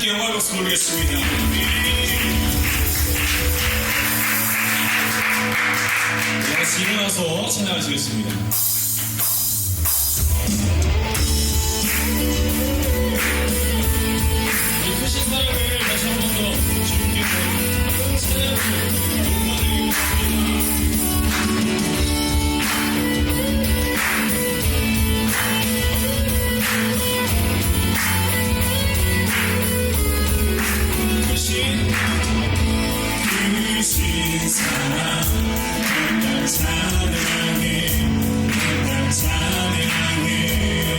영광의 박수 돌리겠습니다. 다시 일어나서 찬양하시겠습니다. 이 크신 사랑을 다시 한 번 더 주님께 찬양으로 영광을 드리겠습니다. 크신 사랑 날 찬양해 날 찬양해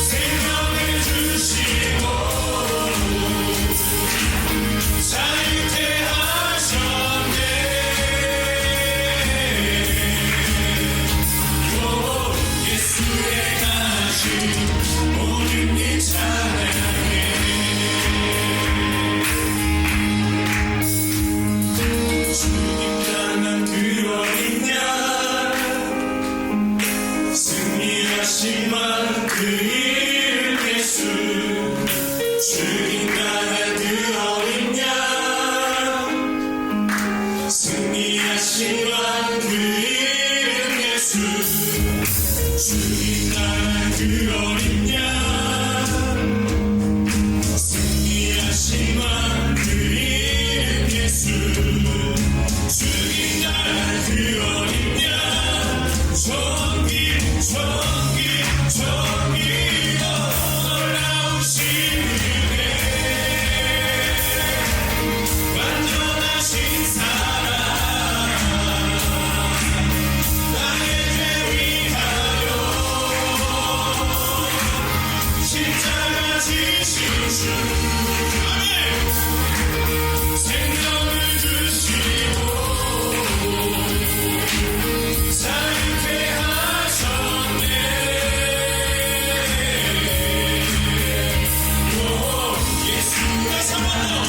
생명을 주시고 자유케 하셨네. 예수의 가신 모든 일 찬양해. 주님 당한 그 어린 양 승리하신 그 이름 예수. 주님 당한 그 어린 양 승리하신 그 이름 예수. 주님 당한 그 어린 양 승리하신 그 이름 예수. 주님 당한 그 어린 양 존귀 놀라우신 은혜 완전하신 사랑 나의 죄 위하여 십자가 지신 주. 아멘. 생명을 주시고 자유케 하셨네. 예수의 사랑으로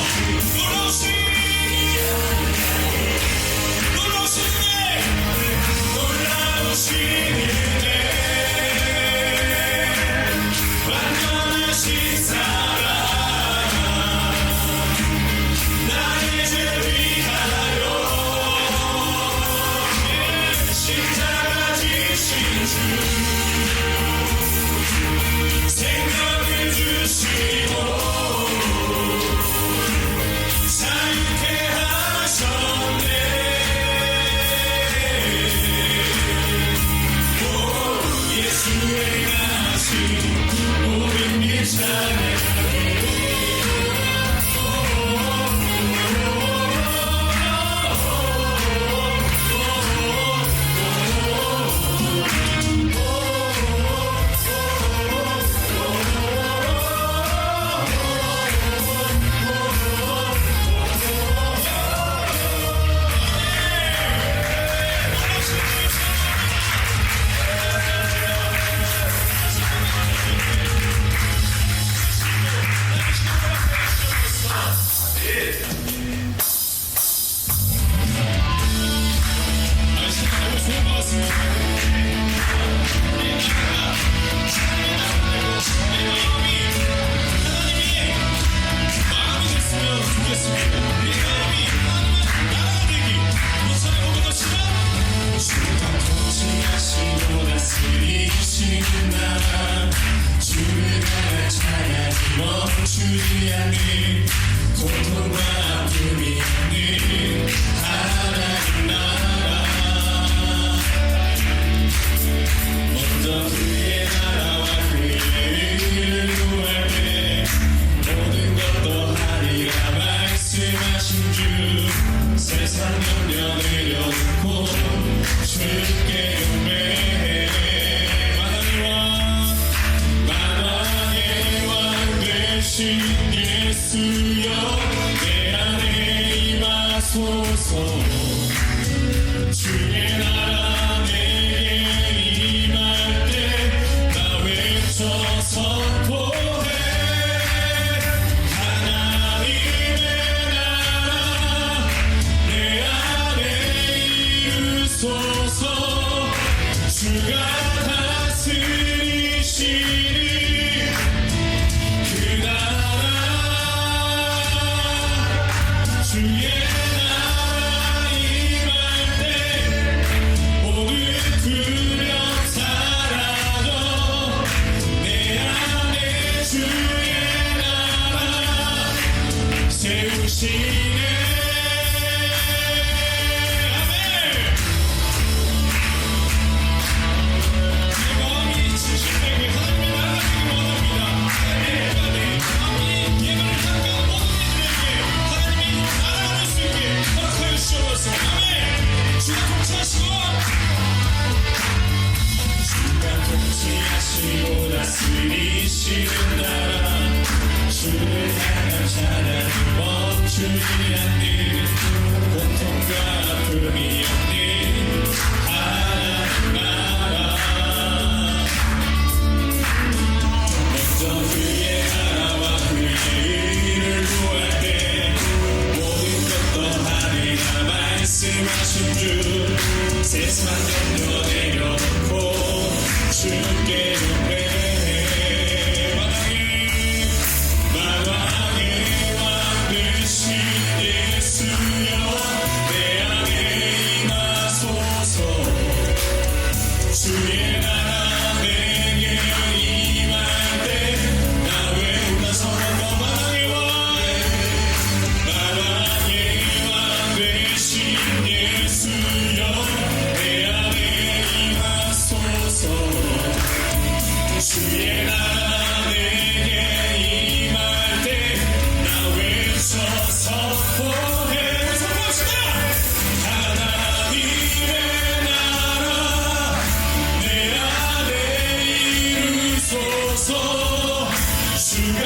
놀라우신 은혜 완전하신 사랑 나의 죄 위하여 십자가 지신 주. 생명을 주시고 자유케 하셨네. 예수의 가신 모든 일 찬양해. 멈추지 않는 고통과 아픔이 없는 하나님 나라. 먼저 그의 나라와 그의 의를 구할 때 모든 것도 하리라 말씀하신 주. 세상 염려 내려놓고 주께 경배해. 만왕의 왕 되신 예수여 내 안에 임하소서. 주의 나라 내게 임할 때 나 외쳐 선포해. 하나님의 나라 내 안에 이루소서. 주가 다스리시니 그 나라 주의 나라 임할 때 말씀하신 주 세상 염려 내려놓고 주께 예배 만왕의 왕 되신 예수여 내 안에 임하소서 주의 나라 내게 임할 때 나 외우다 서로 만왕의 왕 되신 예수여 내 안에 임하소서 주의 나라 내게 임할 때 나 외쳐 선포해 선포합시다 하나님의 나라 내 안에 이루소서 주가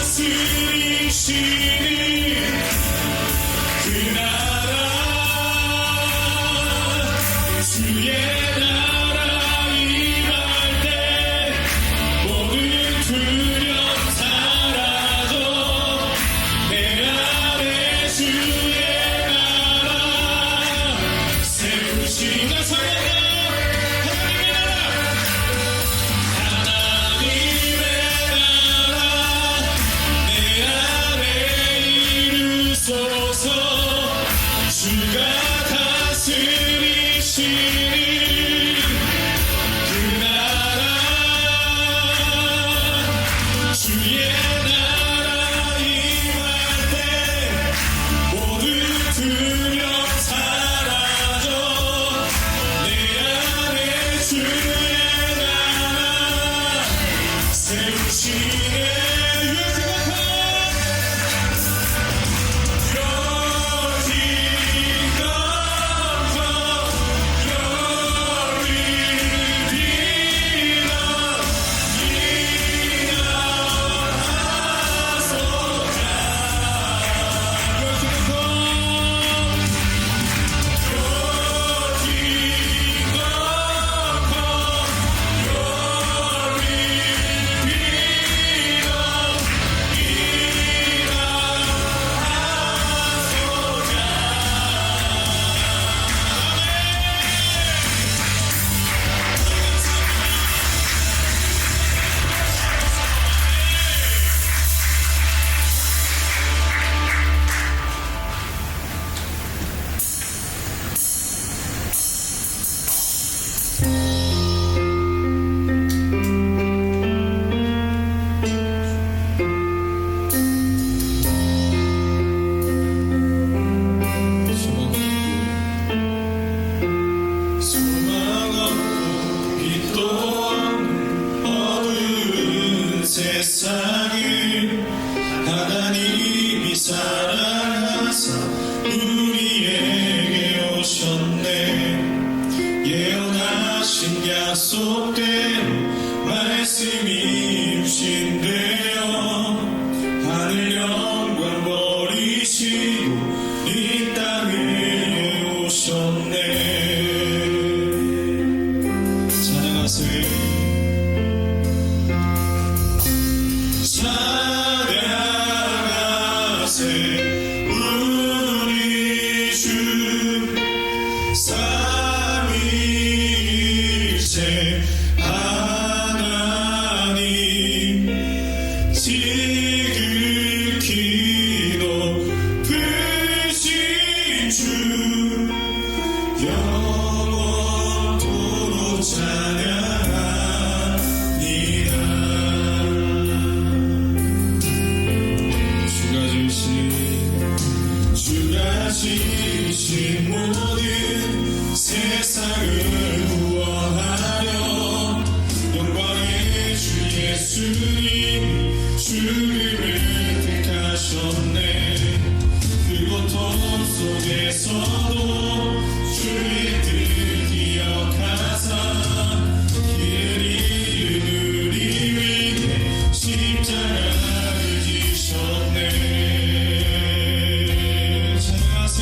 다스리시니 그 나라 주의 나라 임할 때 모든 두려움 사라져 내 안에 주의 나라 세우시나 선언하 하나님의 나라 내 안에 이루소서 주가 다스리시니 그 나라 주의 나라 임할 때 모든 두려움 사라져 내 안에 주의 나라 세우시네 왜 생각하 세상을 하나님이 사랑하사 우리에게 오셨네 예언하신 약속대로 말씀이 이루신대요 하늘 영광 버리시고 이 땅에 오셨네 찬양하세요 찬양하세 우리 주 삼위일체 하나님 지극히 높으신 주 영원토록 찬양합니다 주가 지으신 모든 세상을 구원하려 영광의 주 예수님 주님을 택하셨네 그 고통 속에서도 주의 뜻 기억하사 길을 잃은 우리 위해 십자가를 지셨네 찬양하세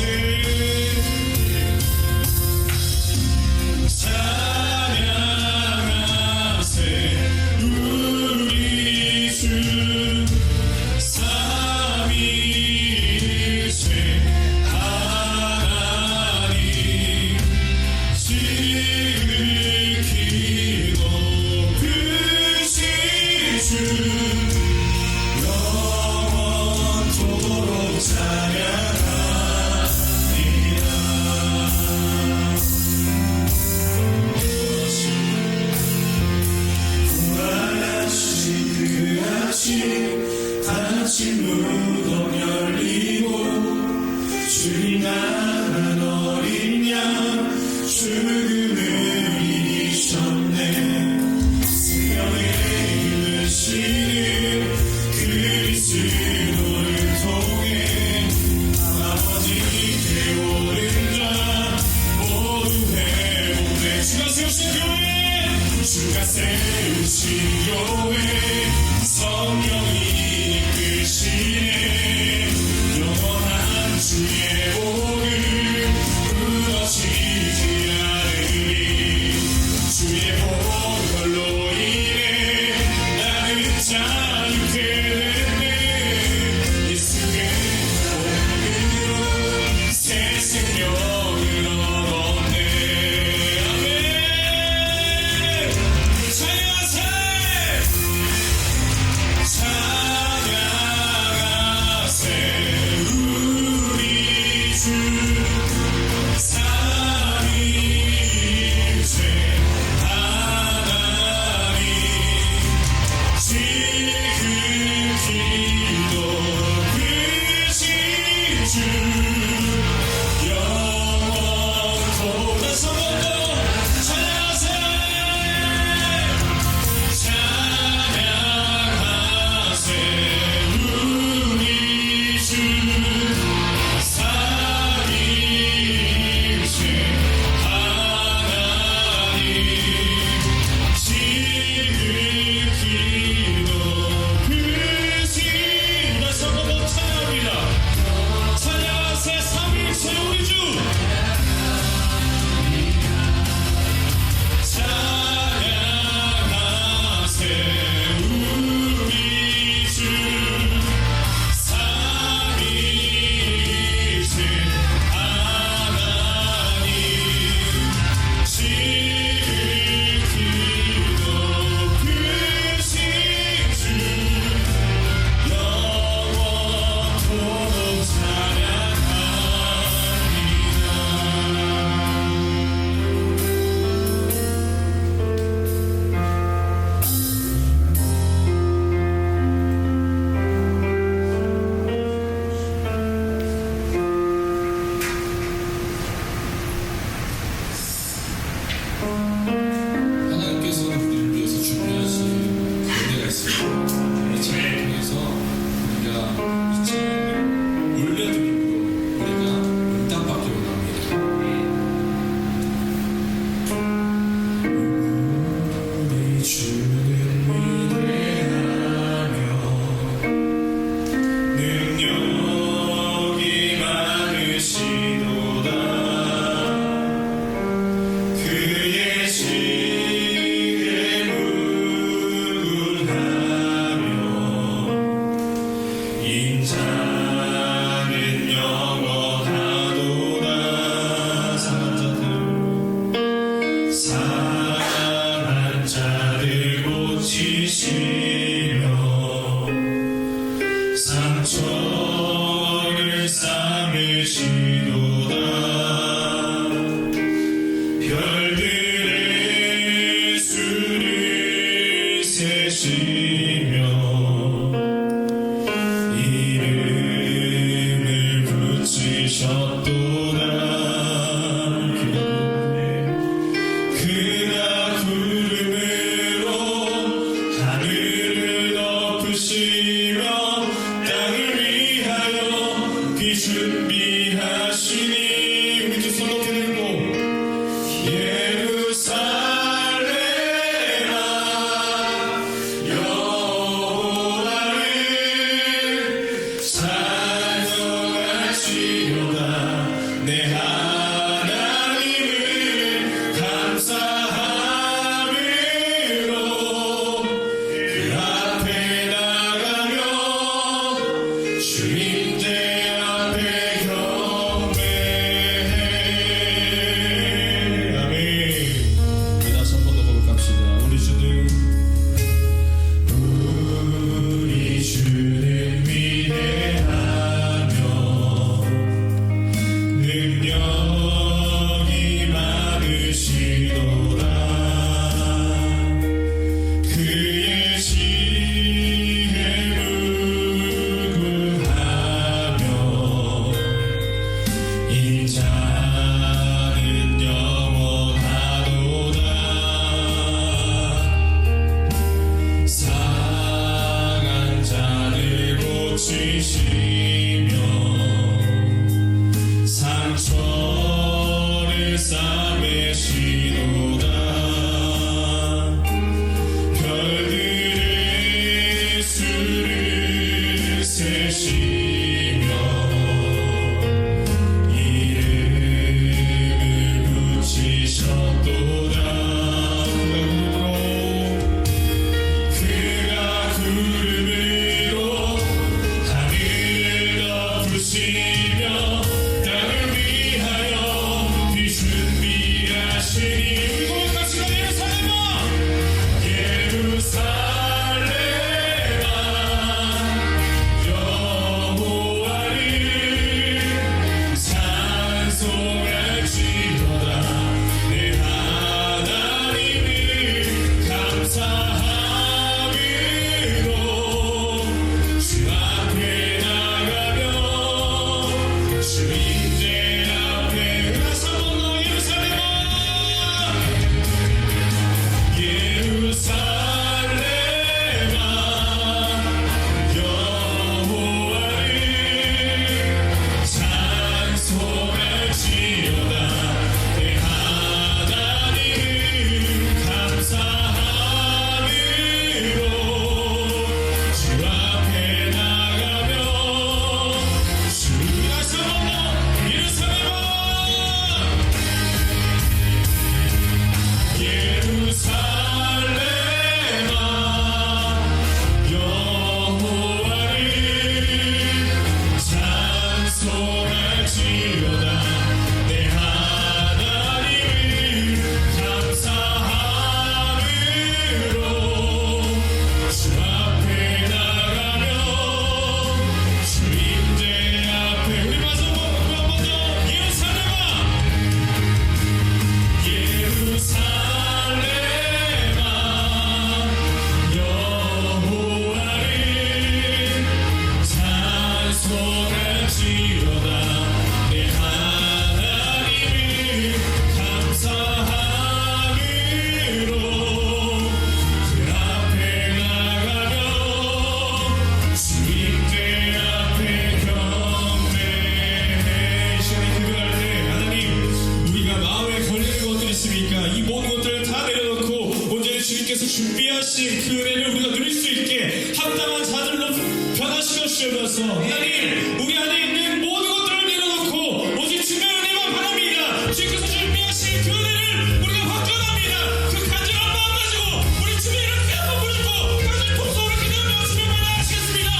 주님께서 준비하신 그 은혜를 우리가 누릴 수 있게 합당한 자들로 변화시켜 주셔서 하나님 우리 안에 있는 모든 것들을 내려놓고 오직 주님의 은혜만 바랍니다. 주님께서 준비하신 그 은혜를 우리가 확전합니다. 그 간절한 마음 가지고 우리 주님의 이름을 한번 부르고 간절히 통성으로 기도하며 주님을 만나시겠습니다.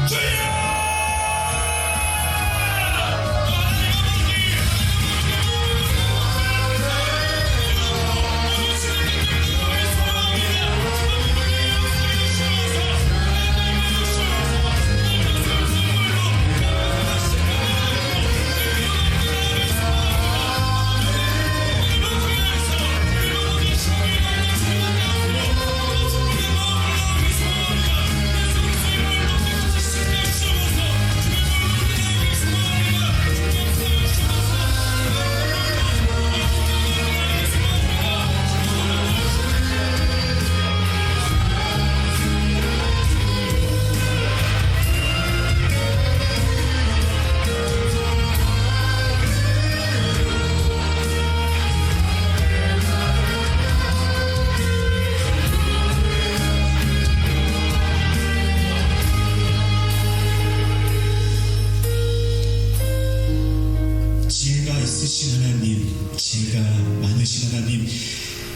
주여! 있으신 하나님, 지혜가 많으신 하나님,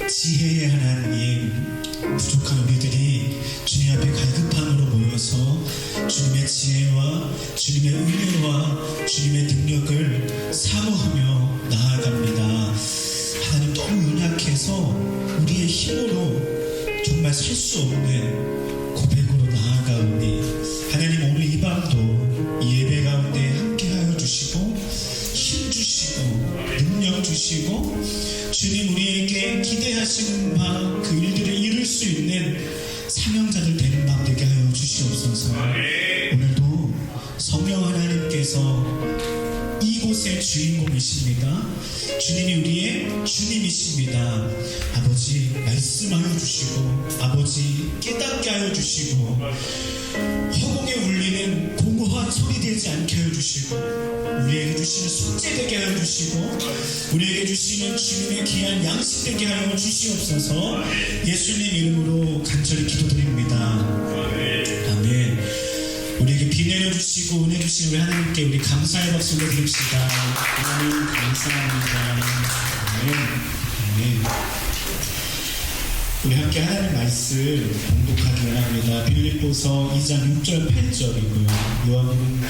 지혜의 하나님, 부족한 우리들이 주님 앞에 갈급함으로 모여서 주님의 지혜와 주님의 은혜와 주님의 능력을 사모하며 나아갑니다. 하나님 너무 연약해서 우리의 힘으로 정말 살 수 없는 고백으로 나아가오니 하나님 오늘 이 밤도 이 예배 가운데 함께하여 주시고 힘 주시고 능력 주시고 주님 우리에게 기대하시는 바 그 일들을 이룰 수 있는 사명자들 되는 바 되게 하여 주시옵소서. 오늘도 성령 하나님께서 이곳의 주인공이십니다. 주님이 우리의 주님이십니다. 아버지 말씀하여 주시고 아버지 깨닫게 하여 주시고 허공에 울리는 공허한 소리 되지 않게 하여 주시고 우리에게 주시는 숙제 되게 하여 주시고 우리에게 주시는 주님의 귀한 양식 되게 하여 주시옵소서. 예수님 이름으로 간절히 기도드립니다. 아멘. 우리에게 비 내려주시고 은혜 주신 우리 하나님께 우리 감사의 박수를 드립시다. 하나님 감사합니다. 아멘. 아멘. 우리 함께 하나님 말씀 봉독하기 원합니다. 빌립보서 2장 6절 8절이고요. 요한복음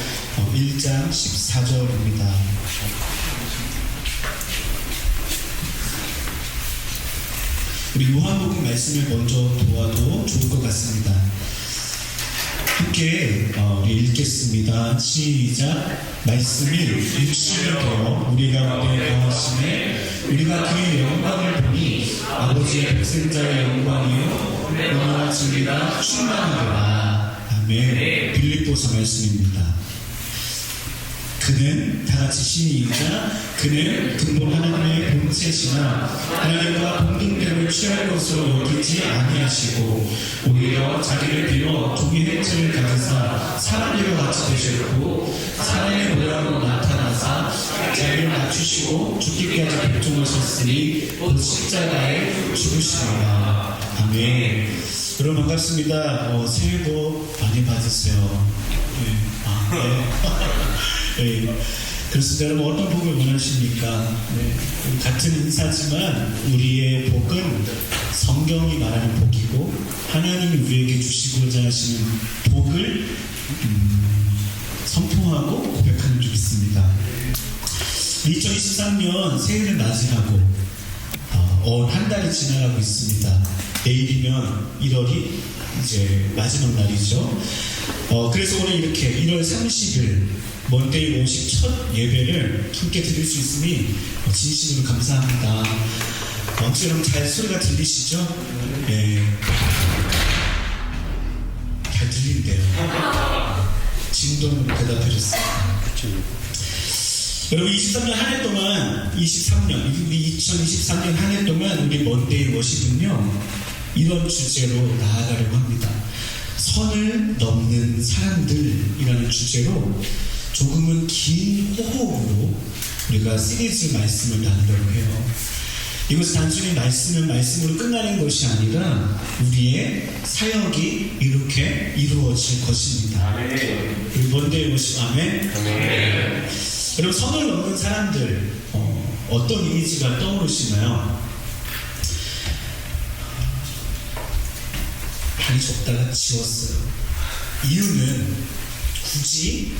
1장 14절입니다. 우리 요한복음 말씀을 먼저 보아도 좋을 것 같습니다. 함께 우리 읽겠습니다. 시작. 말씀이 육신이 되어 우리 가운데 거하심에 우리가 그의 영광을 보니 아버지의 백성자의 영광이요 은혜와 진리가 충만하더라. 아멘. 빌립보서 말씀입니다. 그는 다같이 시작. 그는 근본 하나님의 본체시나 하나님과 동등됨을 취할 것으로 여기지 아니하시고 오히려 자기를 비워 종의 형체를 가지사 사람들과 같이 되셨고 사람의 모양으로 나타나사 자기를 낮추시고 죽기까지 복종하셨으니 곧 십자가에 죽으시리라. 아멘. 여러분 반갑습니다. 새해 복 많이 받으세요. 네. 그렇습니다. 여러분 어떤 복을 원하십니까? 네. 같은 인사지만 우리의 복은 성경이 말하는 복이고 하나님이 우리에게 주시고자 하시는 복을 선포하고 고백하는 줄 믿습니다. 2023년 새해를 맞이하고 한 달이 지나가고 있습니다. 내일이면 1월이 이제 마지막 날이죠. 그래서 오늘 이렇게 1월 30일 먼데이 오식 첫 예배를 함께 드릴 수 있으니 진심으로 감사합니다. 혹시 여러분 잘 소리가 들리시죠? 네. 잘 들린대요. 진동으로 대답해줬습니다. 여러분 23년 한 해 동안 우리 2023년 한 해 동안 우리 먼데이 워십은요 이런 주제로 나아가려고 합니다. 선을 넘는 사람들이라는 주제로 조금은 긴 호흡으로 우리가 시리즈 말씀을 나누려고 해요. 이것은 단순히 말씀은 말씀으로 끝나는 것이 아니라 우리의 사역이 이렇게 이루어질 것입니다. 우리 먼데이 오십 아멘. 여러분, 선을 넘는 사람들 어떤 이미지가 떠오르시나요? 많이 적다가 지웠어요. 이유는 굳이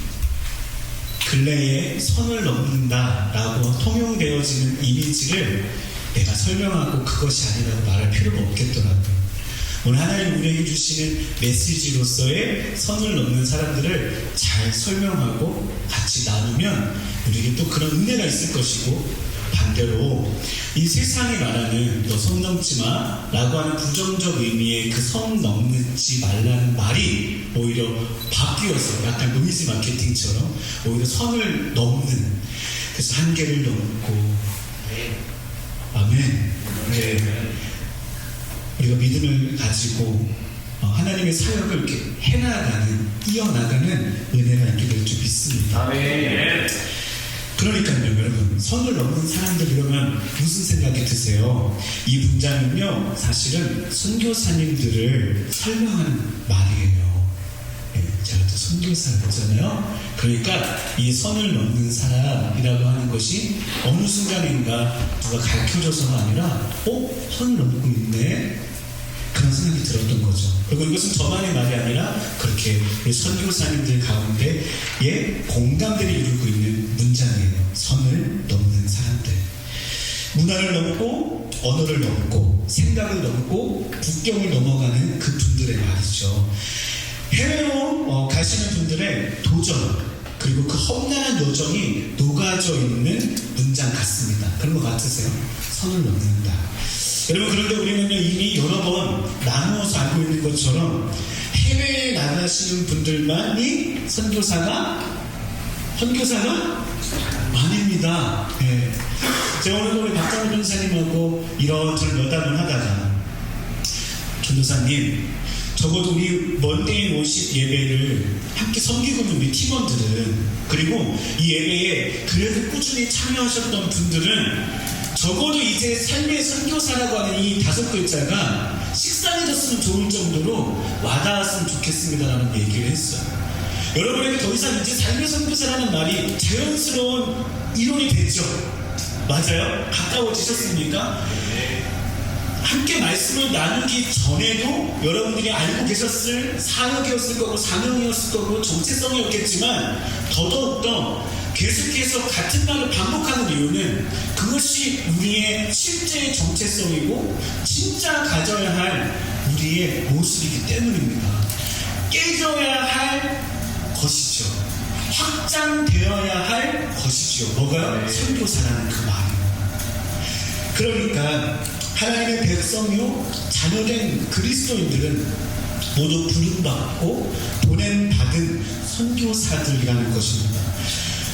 근래에 선을 넘는다라고 통용되어지는 이미지를 내가 설명하고 그것이 아니라고 말할 필요가 없겠더라고요. 오늘 하나님 우리에게 주시는 메시지로서의 선을 넘는 사람들을 잘 설명하고 같이 나누면 우리에게 또 그런 은혜가 있을 것이고, 반대로 이 세상이 말하는 너 선 넘지 마 라고 하는 부정적 의미의 그 선 넘지 말라는 말이 오히려 바뀌어서 약간 노이즈 마케팅처럼 오히려 선을 넘는, 그래서 한계를 넘고, 아멘. 네. 우리가 믿음을 가지고 하나님의 사역을 이렇게 해나가는, 이어나가는 은혜가 있게 될 줄 믿습니다. 아멘. 그러니까요, 여러분, 선을 넘는 사람들 이러면 무슨 생각이 드세요? 이 문장은요, 사실은 선교사님들을 설명하는 말이에요. 네, 제가 또 선교사였잖아요. 그러니까 이 선을 넘는 사람이라고 하는 것이 어느 순간인가 누가 가르쳐줘서가 아니라 선을 넘고 있네? 그런 생각이 들었던 거죠. 그리고 이것은 저만의 말이 아니라 그렇게 우리 선교사님들 가운데에 공감대를 이루고 있는 문장이에요. 선을 넘는 사람들. 문화를 넘고, 언어를 넘고, 생각을 넘고, 국경을 넘어가는 그 분들의 말이죠. 해외로 가시는 분들의 도전, 그리고 그 험난한 여정이 녹아져 있는 문장 같습니다. 그런 것 같으세요? 선을 넘는다. 여러분, 그런데 우리는 이미 여러 번 나누어서 알고 있는 것처럼 해외에 나가시는 분들만이 선교사가 아닙니다. 네. 제가 오늘 우리 박장훈 변사님하고 이런저런 여담을 하다가, 전도사님, 적어도 우리 먼데이 워십 예배를 함께 섬기고 있는 우리 팀원들은, 그리고 이 예배에 그래도 꾸준히 참여하셨던 분들은 적어도 이제 삶의 선교사라고 하는 이 5글자가 식상해졌으면 좋을 정도로 와닿았으면 좋겠습니다라는 얘기를 했어요. 여러분에게 더 이상 이제 삶의 선교사라는 말이 자연스러운 이론이 됐죠? 맞아요? 가까워지셨습니까? 함께 말씀을 나누기 전에도 여러분들이 알고 계셨을 사역이었을 거고, 사명이었을 거고, 정체성이었겠지만 더더욱더 계속해서 같은 말을 반복하는 이유는 그것이 우리의 실제의 정체성이고 진짜 가져야 할 우리의 모습이기 때문입니다. 깨져야 할 것이죠. 확장되어야 할 것이죠. 뭐가요? 선교사라는 그 말이에요. 그러니까 하나님의 백성이요 자녀된 그리스도인들은 모두 부름받고 보냄받은 선교사들이라는 것입니다.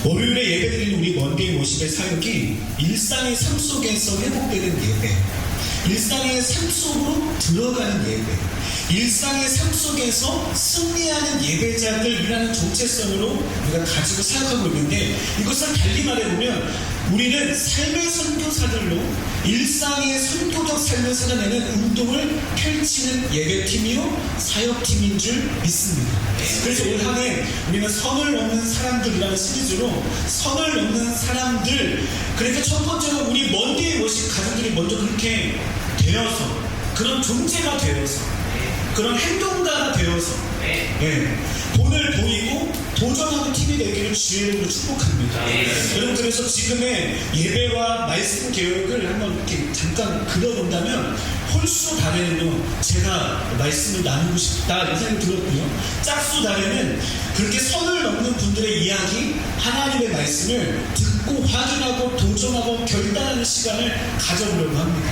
월요일에 예배드리는 우리 먼데이 워십의 사역이 일상의 삶 속에서 회복되는 예배, 일상의 삶 속으로 들어가는 예배, 일상의 삶 속에서 승리하는 예배자들이라는 정체성으로 우리가 가지고 사역하고 있는데, 이것을 달리 말해보면 우리는 삶의 선교사들로 일상의 선교적 삶을 살아내는 운동을 펼치는 예배팀이요 사역팀인 줄 믿습니다. 그래서 올 한 해 우리는 선을 넘는 사람들이라는 시리즈로 선을 넘는 사람들, 그러니까 첫 번째로 우리 먼데이 워십 가족들이 먼저 그렇게 되어서, 그런 존재가 되어서, 그런 행동가가 되어서 본을 보이고 도전하는 팀이 되기를 주의 이름으로 축복합니다. 여러분, 그래서 지금의 예배와 말씀 개혁을 한번 이렇게 잠깐 그려본다면 홀수 달에는요 제가 말씀을 나누고 싶다 이런 생각이 들었고요, 짝수 달에는 그렇게 선을 넘는 분들의 이야기, 하나님의 말씀을 듣고 확인하고 도전하고 결단하는 시간을 가져보려고 합니다.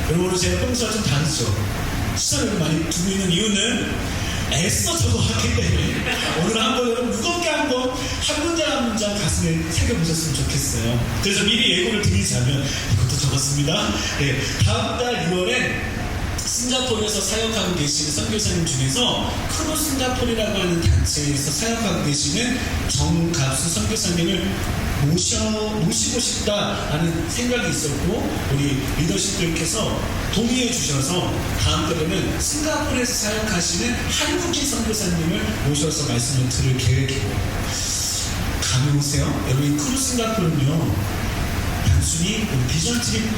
여러분, 오늘 제가 평소와 좀 다르죠? 시선을 많이 두고 있는 이유는 애써 적어왔기 때문에 오늘 한번 여러분 무겁게 한번 한 문장 한 문장 가슴에 새겨보셨으면 좋겠어요. 그래서 미리 예고를 드리자면 이것도 적었습니다. 다음 달 6월에 싱가포르에서 사역하고 계시는 선교사님 중에서 크루 싱가포르라고 하는 단체에서 사역하고 계시는 정갑수 선교사님을 모시고 싶다라는 생각이 있었고 우리 리더십들께서 동의해 주셔서 다음 달에는 싱가포르에서 사역하시는 한국인 선교사님을 모셔서 말씀을 들을 계획이에요. 감이 오세요? 여러분, 크루 싱가포르는요, 단순히 비전 트립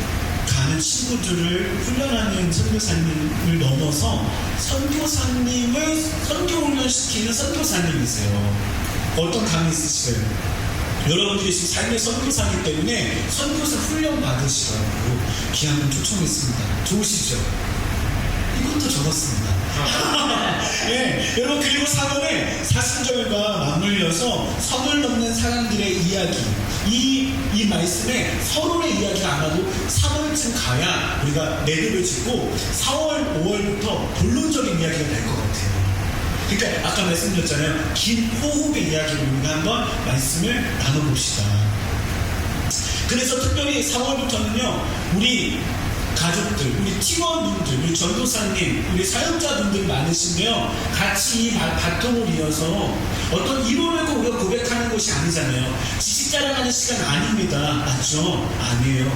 가는 친구들을 훈련하는 선교사님을 넘어서 선교사님을 선교훈련시키는 선교사님이세요. 어떤 감이 있으시래요? 여러분들이 지금 삶의 선교사이기 때문에 선교사 훈련 받으시라고 기한번 초청했습니다. 좋으시죠? 이것도 적었습니다. 네, 여러분, 그리고 4번에 사순절과 맞물려서 선을 넘는 사람들의 이야기, 이 말씀에 서론의 이야기가 아마도 3월쯤 가야 우리가 매듭을 짓고 4월, 5월부터 본론적인 이야기가 될 것 같아요. 그러니까 아까 말씀드렸잖아요. 긴 호흡의 이야기를 우리가 한번 말씀을 나눠봅시다. 그래서 특별히 4월부터는요, 우리 가족들, 우리 팀원분들, 우리 전도사님, 우리 사역자분들 많으신데요, 같이 이 바통을 이어서 어떤 이론을 우리가 고백하는 것이 아니잖아요. 지식 자랑하는 시간 아닙니다. 맞죠? 아니에요.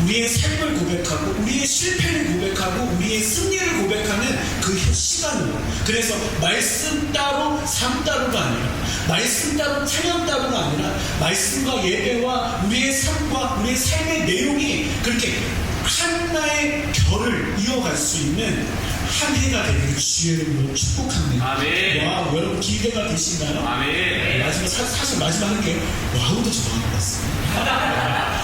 우리의 삶을 고백하고 우리의 실패를 고백하고 우리의 승리를 고백하는 그 시간으로. 그래서 말씀 따로 삶 따로가 아니라, 말씀 따로 찬양 따로가 아니라, 말씀과 예배와 우리의 삶과 우리의 삶의 내용이 그렇게 하나의 결을 이어갈 수 있는 한 해가 되기를 주의 이름으로 축복합니다. 아멘. 와, 여러분 기대가 되시나요? 아멘. 마지막 사실 마지막 한 게 와우도 적어한 것 같습니다.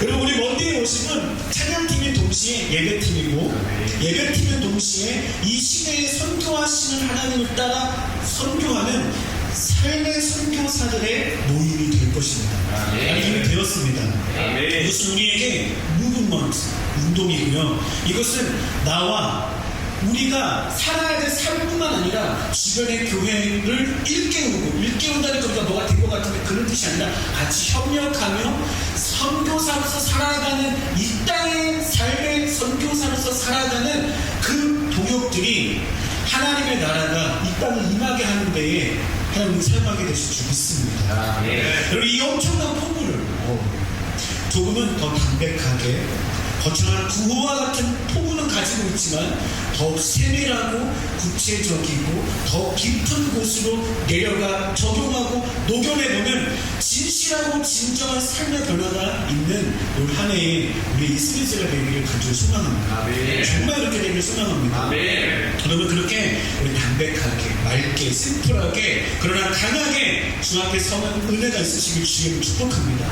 여러분, 우리 먼데이 워십은 찬양팀인 동시에 예배팀이고, 예배팀인 동시에 이 시대에 선교하시는 하나님을 따라 선교하는 삶의 선교사들의 모임이 될 것입니다. 이미 되었습니다. 이것은 우리에게 무브먼트, 운동이고요. 이것은 나와 우리가 살아야 될 삶뿐만 아니라 주변의 교회를 일깨운다는 것보다 뭐가 된 것 같은데 그런 뜻이 아니라 같이 협력하며 선교사로서 살아가는, 이 땅의 삶의 선교사로서 살아가는 그 동역들이 하나님의 나라가 이 땅에 임하게 하는 데에 하나님이 사용하게 되실 줄 믿습니다. 여러분, 이 엄청난 포부를 조금은 더 담백하게, 거창한 구호와 같은 포부는 가지고 있지만 더욱 세밀하고 구체적이고 더 깊은 곳으로 내려가 적용하고 녹여내보는 진실하고 진정한 삶의 변화가 있는 올 한 해에 우리 이 시리즈가 되기를 간절히 소망합니다. 정말 이렇게 되기를 소망합니다. 여러분, 그렇게 우리 담백하게, 맑게, 심플하게, 그러나 강하게 주 앞에 서는 은혜가 있으시길 주님을 축복합니다.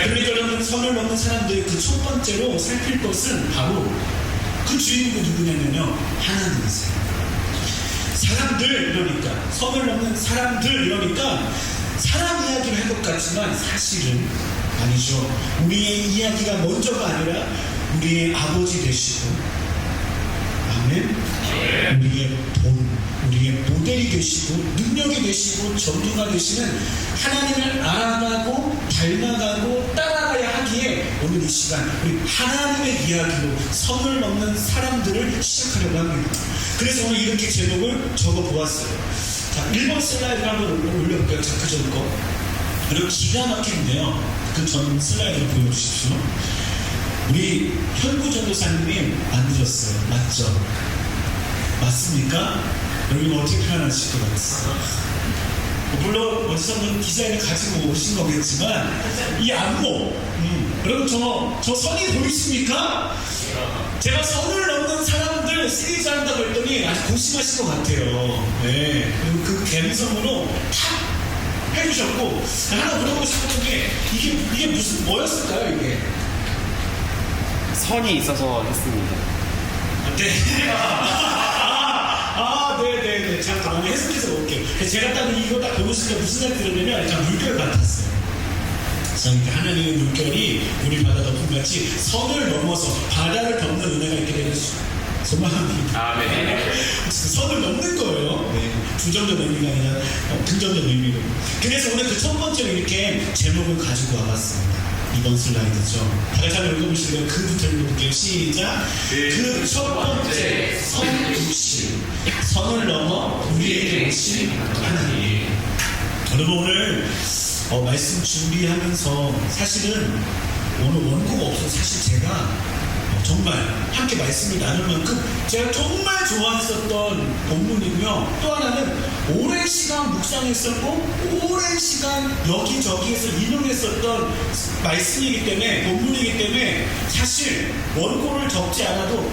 그러니까 여러분, 선을 넘는 사람들 그 첫 번째로 살필 것은 바로 그 주인공이 누구냐면요, 하나님이세요. 사람들 이러니까, 선을 넘는 사람들 이러니까 사람 이야기를 할 것 같지만 사실은 아니죠. 우리의 이야기가 먼저가 아니라 우리의 아버지 되시고, 아멘, 우리의 본, 우리의 모델이 되시고 능력이 되시고 전도가 되시는 하나님을 알아가고 닮아가고 따라가야 하기에 오늘 이 시간 우리 하나님의 이야기로 선을 넘는 사람들을 시작하려고 합니다. 그래서 오늘 이렇게 제목을 적어보았어요. 자, 1번 슬라이드를 한번 올려볼게요. 자, 그 전 거. 그리고 기가 막힌데요. 그 전 슬라이드를 보여주십시오. 우리 현구 전도사님이 만들었어요. 맞죠? 맞습니까? 여러분 어떻게 표현하실 것 같았어요? 물론 어디서든 디자인을 가지고 오신 거겠지만 이 안목, 여러분 저 선이 보이십니까? 제가 선을 넘는 사람들 시리즈 한다고 했더니 아주 고심하신 것 같아요. 네. 그리고 그 감성으로 탁 해주셨고, 하나 물어보고 싶었던 게 이게 무슨 뭐였을까요 이게? 선이 있어서 했습니다. 네. 네네네. 제가 다음에 해석해서 볼게요. 제가 딱 이거 딱 보시니까 무슨 생각이 들었냐면 약간 물결 같았어요. 그러니까 하나님의 물결이 우리 바다 덮음같이 선을 넘어서 바다를 덮는 은혜가 있게 되는 소망합니다. 아멘. 선을 넘는 거예요. 네. 부정적 의미가 아니라 긍정적 의미로. 그래서 오늘 그 첫 번째로 이렇게 제목을 가지고 와봤습니다. 2번 슬라이드죠. 다 같이 한번 읽어보실래요? 그부터 읽어볼게요. 시작. 그 첫 번째 선이시, 선을 넘어 우리에게 오신 하나님. 여러분, 오늘 말씀 준비하면서 사실은 오늘 원고가 없어서 사실 제가 정말 함께 말씀을 나눌 만큼 제가 정말 좋아했었던 본문이고요. 또 하나는 오랜 시간 묵상했었고 오랜 시간 여기저기에서 인용했었던 말씀이기 때문에 본문이기 때문에 사실 원고를 적지 않아도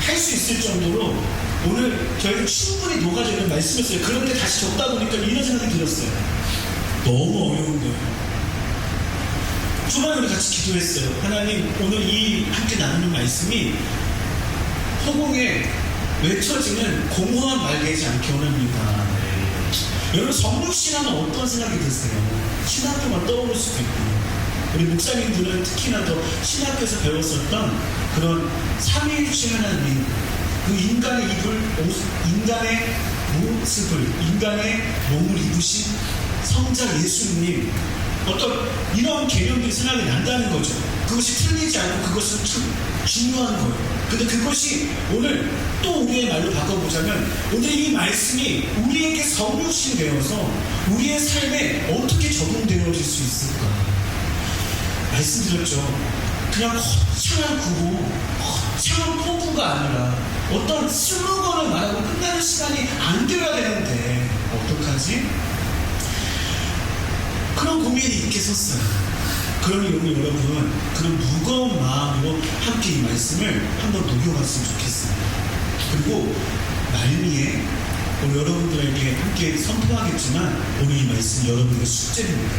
할 수 있을 정도로 오늘 저희가 충분히 녹아져 있는 말씀이었어요. 그런데 다시 적다 보니까 이런 생각이 들었어요. 너무 어려운 거예요. 초반에 우리 같이 기도했어요. 하나님, 오늘 이 함께 나누는 말씀이 허공에 외쳐지는 공허한 말 되지 않게 원합니다. 여러분, 성육신하면 어떤 생각이 드세요? 신학교만 떠오를 수도 있고, 우리 목사님들은 특히나 더 신학교에서 배웠었던 그런 삼위일체 하나님, 그 인간의 인간의 모습을, 인간의 몸을 입으신 성자 예수님, 어떤 이런 개념들이 생각이 난다는 거죠. 그것이 틀리지 않고 그것은 참 중요한 거예요. 근데 그것이 오늘 또 우리의 말로 바꿔보자면 오늘 이 말씀이 우리에게 성육신 되어서 우리의 삶에 어떻게 적용되어질 수 있을까? 말씀드렸죠. 그냥 거창한 구호, 거창한 포부가 아니라 어떤 슬로건을 말하고 끝나는 시간이 안 되어야 되는데 어떡하지? 그런 고민이 있겠었어요. 그러니 오늘 여러분 그런 무거운 마음으로 함께 이 말씀을 한번 녹여봤으면 좋겠어요. 그리고 말미에 오늘 여러분들에게 함께 선포하겠지만 오늘 이 말씀 여러분의 숙제입니다.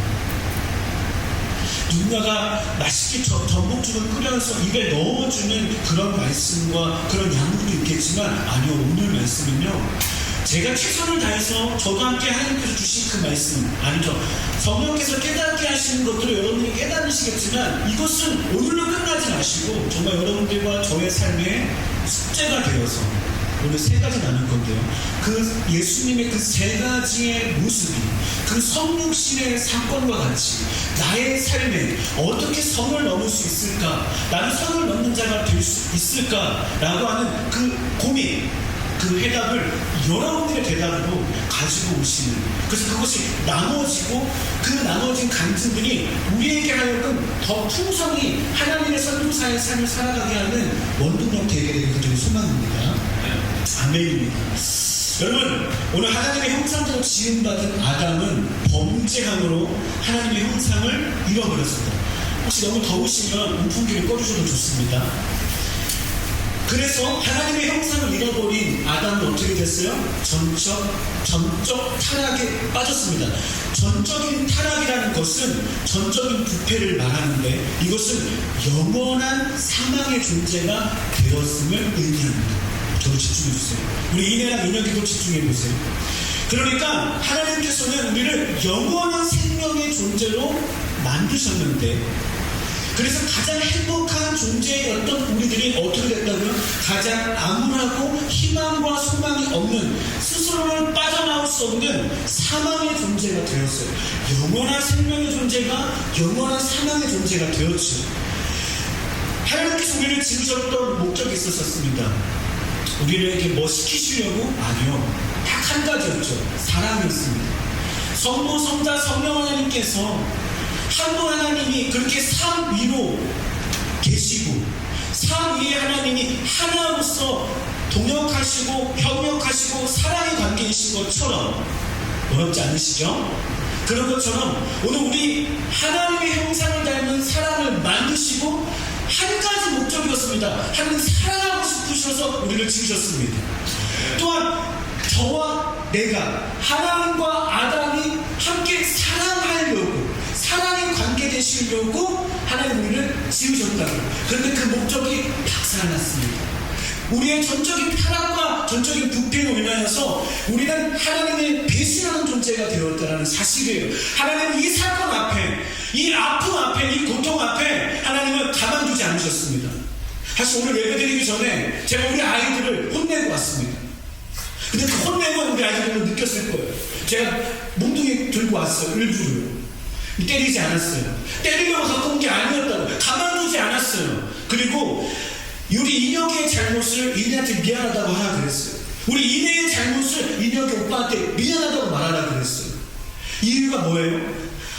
누군가가 맛있게 전복죽을 끓여서 입에 넣어주는 그런 말씀과 그런 양국도 있겠지만 아니요, 오늘 말씀은요, 제가 최선을 다해서 저도 함께 하나님께서 주신 그 말씀 아니죠. 성령께서 깨닫게 하시는 것들을 여러분이 깨달으시겠지만 이것은 오늘로 끝나지 마시고 정말 여러분들과 저의 삶에 숙제가 되어서 오늘 세 가지 나눌 건데요. 그 예수님의 그 세 가지의 모습이 그 성육신의 사건과 같이 나의 삶에 어떻게 선을 넘을 수 있을까? 나는 선을 넘는 자가 될 수 있을까?라고 하는 그 고민, 그 해답을 여러분들의 대답으로 가지고 오시는, 그래서 그것이 나눠지고 그 나눠진 간증들이 우리에게 하여금 더 풍성히 하나님의 선교사의 삶을 살아가게 하는 원동력 되게 되는 그들의 소망입니다. 아멘입니다. 여러분, 오늘 하나님의 형상대로 지음받은 아담은 범죄함으로 하나님의 형상을 잃어버렸습니다. 혹시 너무 더우시면 온풍기를 꺼주셔도 좋습니다. 그래서 하나님의 형상을 잃어버린 아담은 어떻게 됐어요? 전적 타락에 빠졌습니다. 전적인 타락이라는 것은 전적인 부패를 말하는데 이것은 영원한 사망의 존재가 되었음을 의미합니다. 저도 집중해주세요. 우리 이내랑 인혁이도 집중해보세요. 그러니까 하나님께서는 우리를 영원한 생명의 존재로 만드셨는데, 그래서 가장 행복한 존재였던 우리들이 어떻게 됐다면 가장 암울하고 희망과 소망이 없는, 스스로를 빠져나올 수 없는 사망의 존재가 되었어요. 영원한 생명의 존재가 영원한 사망의 존재가 되었죠. 하나님께서 우리를 지으셨던 목적이 있었습니다. 우리에게 뭐 시키시려고? 아니요. 딱 한 가지였죠. 사랑이었습니다. 성부, 성자, 성령 하나님께서 한 분 하나님이 그렇게 삶 위로 계시고 삶 위에 하나님이 하나로서 동역하시고 협력하시고 사랑의 관계이신 것처럼, 어렵지 않으시죠? 그런 것처럼 오늘 우리 하나님의 형상을 닮은 사람을 만드시고 한 가지 목적이었습니다. 하나님 사랑하고 싶으셔서 우리를 지으셨습니다. 또한 저와 내가 하나님과 아담이 함께 사랑하려고, 사랑의 관계 되시려고 하나님 우리를 지으셨다고. 그런데 그 목적이 박살났습니다. 우리의 전적인 타락과 전적인 부패로 인하여서 우리는 하나님의 배신하는 존재가 되었다는 사실이에요. 하나님은 이 사건 앞에, 이 아픔 앞에, 이 고통 앞에 하나님은 가만두지 않으셨습니다. 사실 오늘 예배드리기 전에 제가 우리 아이들을 혼내고 왔습니다. 근데 그 혼내고 우리 아이들은 느꼈을 거예요. 제가 몽둥이 들고 왔어요. 일부러. 때리지 않았어요. 때리려고 갖고 온 게 아니었다고. 가만두지 않았어요. 그리고 우리 인혁의 잘못을 이네한테 미안하다고 하라 그랬어요. 우리 이네의 잘못을 인혁이 오빠한테 미안하다고 말하라 그랬어요. 이유가 뭐예요?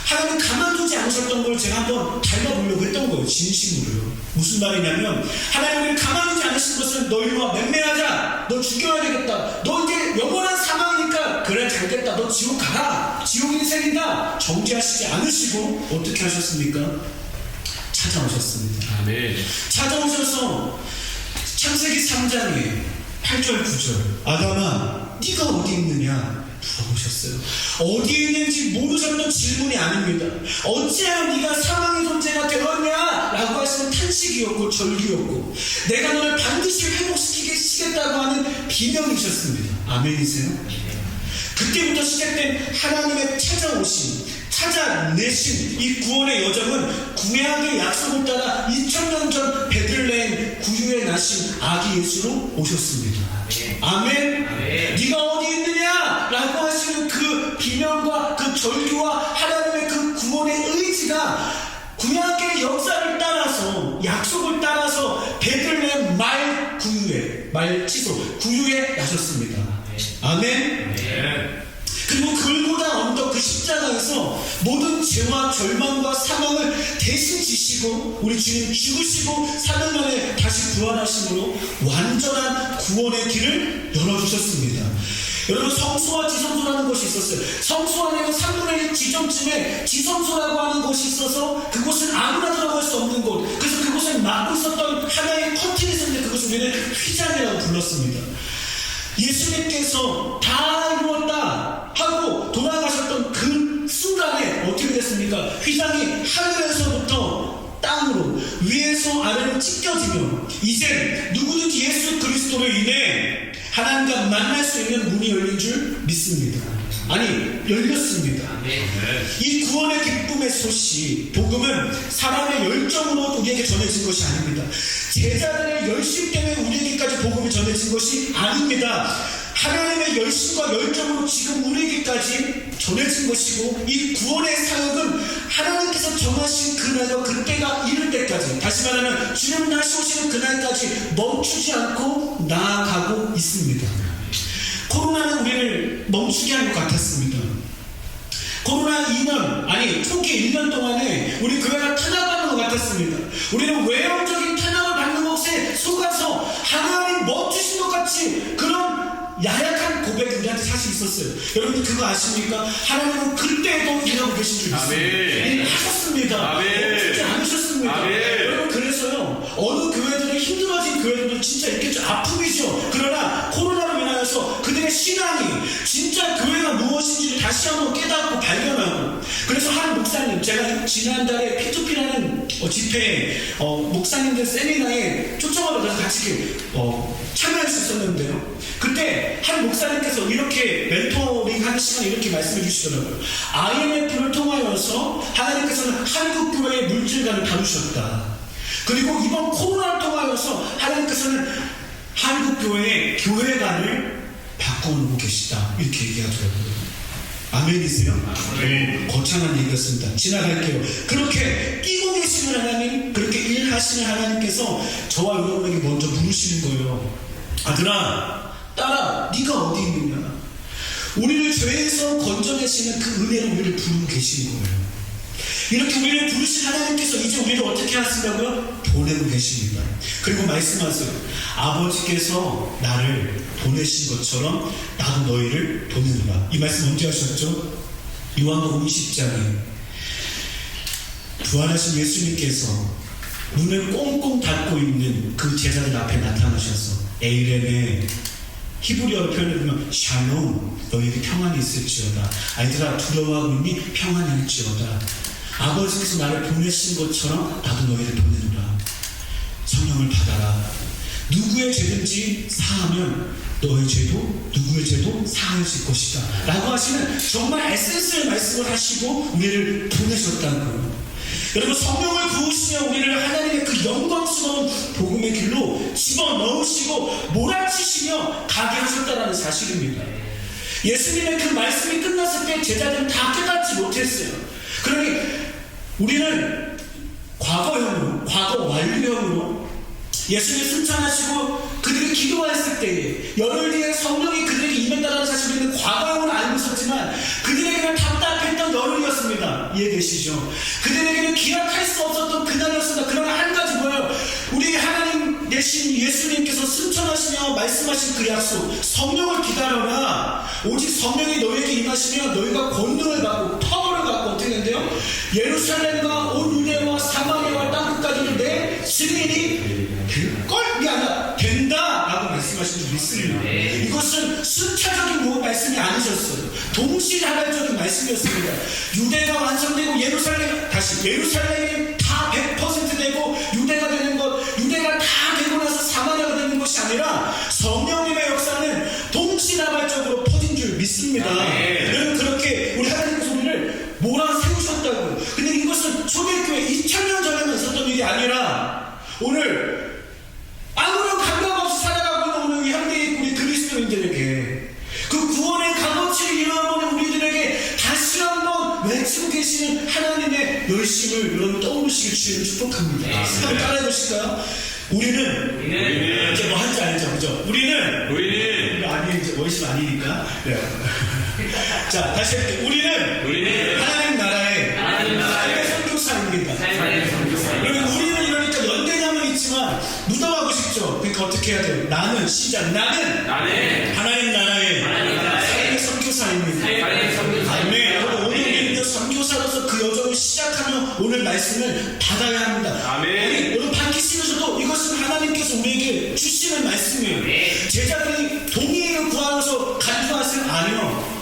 하나님 가만두지 않으셨던 걸 제가 한번 닮아보려고 했던 거예요. 진심으로요. 무슨 말이냐면 하나님 우리를 가만두지 않으신 것은 너 이리 와 맹매하자. 너 죽여야 되겠다. 너 이제 영원한 사망이니까 그래 잘겠다. 너 지옥 가라. 지옥 인생이다. 정죄하시지 않으시고 어떻게 하셨습니까? 찾아오셨습니다. 아멘. 찾아오셔서 창세기 3장에 8절 9절 아담아 네가 어디 있느냐 물어보셨어요. 어디에 있는지 모르셨던 질문이 아닙니다. 어찌하여 네가 사망의 존재가 되었냐 라고 하시는 탄식이었고 절규였고 내가 너를 반드시 회복시키겠다고 하는 비명이셨습니다. 아멘이세요? 그때부터 시작된 하나님의 찾아내신 이 구원의 여정은 구약의 약속을 따라 2000년 전 베들레헴 구유에 나신 아기 예수로 오셨습니다. 아멘. 아멘. 네가 어디 있느냐 라고 하시는 그 비명과 그 절규와 하나님의 그 구원의 의지가 구약의 역사를 따라서 약속을 따라서 베들레헴 구유에 나셨습니다. 아멘. 그리고 글보다 언덕 그 십자가에서 모든 죄와 절망과 사망을 대신 지시고 우리 주님 죽으시고 3일 만에 다시 부활하심으로 완전한 구원의 길을 열어주셨습니다. 여러분 성소와 지성소라는 것이 있었어요. 성소 안에는 3분의 1 지점쯤에 지성소라고 하는 곳이 있어서 그곳은 아무나 들어갈 수 없는 곳. 그래서 그곳을 막고 있었던 하나의 커튼이 있었는데 그것을 우리는 휘장이라고 불렀습니다. 예수님께서 다 이루었다 하고 돌아가셨던 그 순간에 어떻게 됐습니까? 휘장이 하늘에서부터 땅으로 위에서 아래로 찢겨지며 이제 누구든지 예수 그리스도로 인해 하나님과 만날 수 있는 문이 열린 줄 믿습니다. 아니 열렸습니다. 이 구원의 기쁨의 소식 복음은 사람의 열정으로 우리에게 전해진 것이 아닙니다. 제자들의 열심 때문에 우리에게까지 복음이 전해진 것이 아닙니다. 하나님의 열심과 열정으로 지금 우리에게까지 전해진 것이고 이 구원의 사역은 하나님께서 정하신 그날과 그때가 이를 때까지 다시 말하면 주님 다시 오시는 그날까지 멈추지 않고 나아가고 있습니다. 코로나는 우리를 멈추게 한 것 같았습니다. 코로나 2년 초기 1년 동안에 우리 교회가 탄압받는 것 같았습니다. 우리는 외형적인 탄압을 받는 것에 속아서 하나님 멈추신 것 같이 그런 야약한 고백이 우리한테 사실 있었어요. 여러분들 그거 아십니까? 하나님은 그때도 일하고 계신 줄 믿습니다. 일하셨습니다. 멈추지 않으셨습니다. 여러분 그래서요 어느 교회들은 힘들어진 교회들도 진짜 있겠죠. 아픔이죠. 그러나 코로나로 인하여서 그들의 신앙이 진짜 교회가 무엇인지를 다시 한번 깨닫고 발견하고 그래서 한 목사님 제가 지난달에 P2P라는 집회에 목사님들 세미나에 초청을 받아서 같이 참여할 수 있었는데요. 그때 한 목사님께서 이렇게 멘토링 하는 시간에 이렇게 말씀해 주시더라고요. IMF를 통하여서 하나님께서는 한국교회의 물질관을 다루셨다. 그리고 이번 코로나를 통하여서 하나님께서는 한국교회의 교회관을 바꿔놓고 계시다. 이렇게 얘기하더라고요. 아멘이세요? 네. 거창한 얘기였습니다. 지나갈게요. 그렇게 끼고 계시는 하나님, 그렇게 일하시는 하나님께서 저와 여러분에게 먼저 부르시는 거예요. 아들아, 딸아, 네가 어디 있느냐? 우리를 죄에서 건져내시는 그 은혜로 우리를 부르고 계시는 거예요. 이렇게 우리를 부르신 하나님께서 이제 우리를 어떻게 하신다고요? 보내고 계십니다. 그리고 말씀하세요. 아버지께서 나를 보내신 것처럼 나도 너희를 보내노라. 이 말씀 언제 하셨죠? 요한복음 20장에 부활하신 예수님께서 눈을 꽁꽁 닫고 있는 그 제자들 앞에 나타나셔서 에이렘의 히브리어로 표현해보면 샬롬 너희에게 평안이 있을지어다. 아이들아 두려워하고 있니? 평안이 있을지어다. 아버지께서 나를 보내신 것처럼 나도 너희를 보내노라. 성령을 받아라. 누구의 죄든지 사하면 너의 죄도 누구의 죄도 사하여질 것이다 라고 하시는 정말 에센스의 말씀을 하시고 우리를 보내셨다는 거예요. 여러분 성령을 부으시며 우리를 하나님의 그 영광스러운 복음의 길로 집어넣으시고 몰아치시며 가게 하셨다는 사실입니다. 예수님의 그 말씀이 끝났을 때 제자들은 다 깨닫지 못했어요. 그러니 우리는 과거 완료형으로 예수님이 승천하시고 그들이 기도했을 때에 열흘 뒤에 성령이 그들에게 임했다는 사실을 우리는 과거형은 알고 있었지만 그들에게는 답답했던 열흘이었습니다. 이해되시죠? 그들에게는 기약할 수 없었던 그날이었습니다. 그러나 한 가지 뭐예요? 우리 하나님 대신 예수님께서 승천하시며 말씀하신 그 약속, 성령을 기다려라. 오직 성령이 너에게 임하시면 너희가 권능을 받고 파워를 받고 어떻게 된대요? 예루살렘과 온 유대와 사마리아와 땅끝까지는 내 증인이 될걸이 아니라 된다라고 말씀하신 줄 믿습니다. 이것은 순차적인 말씀이 아니셨어요. 동시다발적인 말씀이었습니다. 유대가 완성되고 예루살렘이 다 100% 되고 유대가 되는 것, 유대가 다 되고 나서 사마리아가 되는 것이 아니라 성령님의 역사는 동시다발적으로 퍼진 줄 믿습니다. 여러분 그렇게 우리 하나님께서 우리를 몰아세우셨다고요. 근데 이것은 초대교회 2000년 전에만 있었던 일이 아니라 오늘 아무런 감각 없이 살아가고 있는 오늘 이 현대의 우리 그리스도인들에게 그 구원의 값어치를 잃어버린 우리들에게 다시 한번 외치고 계시는 하나님의 열심을 여러분 떠오르시길 주님을 축복합니다. 한번 따라해보실까요? 우리는 이제 뭐 한지 알죠? 그죠? 우리는 아니 이제 월심 아니니까. 네. 자 다시 할게요. 우리는 하나님 나라의 삶의 선교사입니다. 여러분 우리는 이러니까 연대냐면 있지만 묻어가고 싶죠. 그러니까 어떻게 해야 돼요? 나는 하나님 나라의 삶의 선교사입니다. 아멘. 여러분 오늘 우리는 선교사로서 그 여정을 시작하며 오늘 말씀을 받아야 합니다. 아멘. 여러분 받기 싫으셔도 이것은 하나님께서 우리에게 주시는 말씀이에요. 제자들이 동의를 구하면서 간구하세요? 아니요.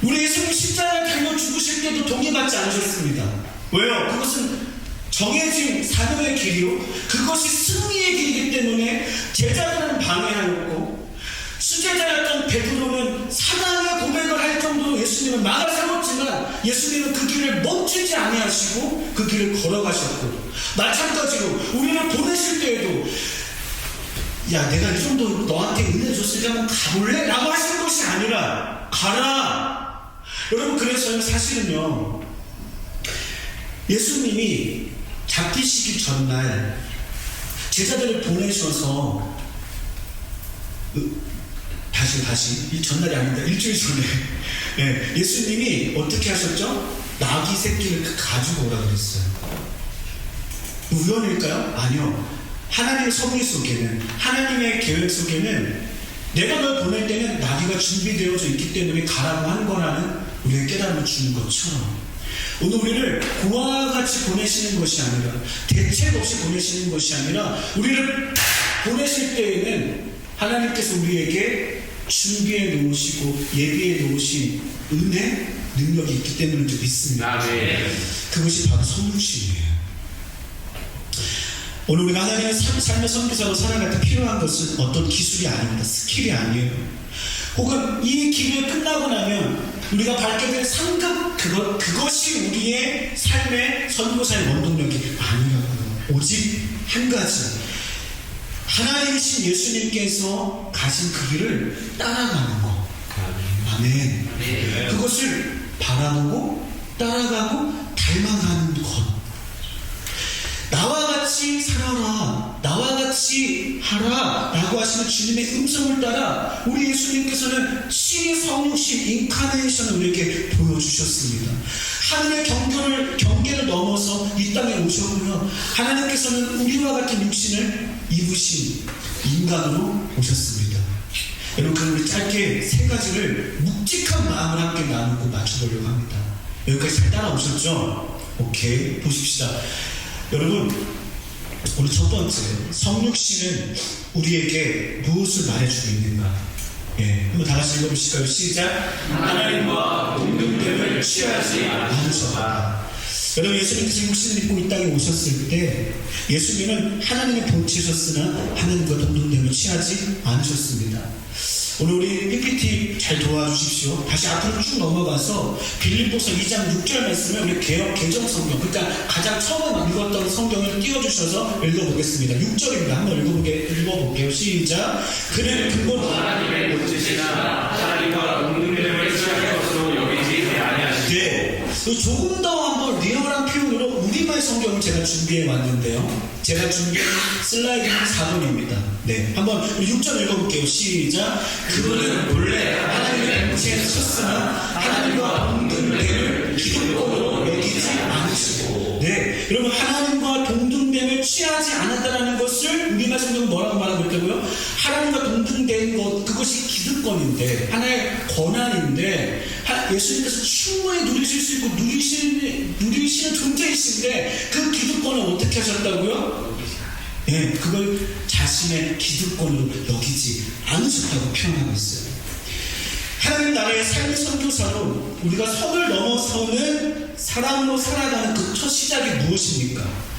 우리 예수님 십자가에 달려 죽으실 때도 동의받지 않으셨습니다. 왜요? 그것은 정해진 사명의 길이요. 그것이 승리의 길이기 때문에 제자들은 방해하였고 수제자였던 베드로는 사단의 고백을 할 정도로 예수님은 막아 세웠지만 예수님은 그 길을 멈추지 아니하시고 그 길을 걸어가셨고 마찬가지로 우리를 보내실 때에도 야 내가 이 정도 너한테 은혜 줬으니까 한번 가볼래? 라고 하시는 것이 아니라 가라. 여러분 그래서 사실은요 예수님이 잡히시기 전날 제자들을 보내셔서 다시 이 전날이 아닙니다. 일주일 전에 네, 예수님이 어떻게 하셨죠? 나귀 새끼를 가지고 오라 그랬어요. 우연일까요? 아니요. 하나님의 섭리 속에는 하나님의 계획 속에는 내가 널 보낼 때는 나귀가 준비되어져 있기 때문에 가라고 한 거라는 우리의 깨달음을 주는 것처럼 오늘 우리를 고와 같이 보내시는 것이 아니라 대책 없이 보내시는 것이 아니라 우리를 보내실 때에는 하나님께서 우리에게 준비해 놓으시고 예비해 놓으신 은혜, 능력이 있기 때문인 줄 믿습니다. 그것이 바로 선물심이에요. 오늘 우리가 하나님의 삶의 선교사로 살아갈 때 필요한 것은 어떤 기술이 아닙니다. 스킬이 아니에요. 혹은 이 기회 끝나고 나면 우리가 받게 될 상급 그것이 우리의 삶의 선교사의 원동력이 아니라고요. 오직 한 가지 하나님이신 예수님께서 가신 그 길을 따라가는 것. 아멘. 그것을 바라보고 따라가고 닮아가는 것. 나와 같이 살아라, 나와 같이 하라 라고 하시는 주님의 음성을 따라 우리 예수님께서는 신의 성육신 인카네이션을 우리에게 보여주셨습니다. 하늘의 경계를 넘어서 이 땅에 오셨고요. 하나님께서는 우리와 같은 육신을 입으신 인간으로 오셨습니다. 여러분 우리 짧게 세 가지를 묵직한 마음을 함께 나누고 맞춰보려고 합니다. 여기까지 잘 따라오셨죠? 오케이, 보십시다. 여러분 오늘 첫 번째 성육신은 우리에게 무엇을 말해주고 있는가? 한번 다 같이 읽어보실까요? 시작. 하나님과 동등됨을 취하지 않으셨다. 여러분 예수님께서 육신을 입고 이 땅에 오셨을 때 예수님은 하나님의 본체셨으나 하나님과 동등됨을 취하지 않으셨습니다. 오늘 우리 PPT 잘 도와주십시오. 다시 앞으로 쭉 넘어가서 빌립보서 2장 6절 말씀을 우리 개정 성경, 그러니까 가장 처음에 읽었던 성경을 띄워주셔서 읽어보겠습니다. 6절입니다. 한번 읽어볼게요. 시작. 그는 근본 하나님의 본체시나 하나님과 동등됨을 취할 것으로 여기지 아니하시고. 네. 조금 더 한번 리얼한 표현으로 우리 우리말 성경을 제가 준비해 왔는데요. 제가 준비한 슬라이드는 4번입니다. 네, 한번 6절 읽어볼게요. 시작. 그분은 본래 하나님의 통치에 섰으나 하나님과 동등됨을 기득권으로 여기지 않으시고. 네, 여러분 하나님과 동등됨을 취하지 않았다라는 것을 우리말 성경은 뭐라고 말하고 있다고요? 하나님과 동등된 것, 그것이 기득권인데, 하나의 권한인데, 예수님께서 충분히 누리실 수 있고 누리시는 존재이신데 그 기득권을 어떻게 하셨다고요? 네, 그걸 자신의 기득권으로 여기지 않으셨다고 표현하고 있어요. 하나님 나라의 삶의 선교사로 우리가 선을 넘어서는 사람으로 살아가는 그 첫 시작이 무엇입니까?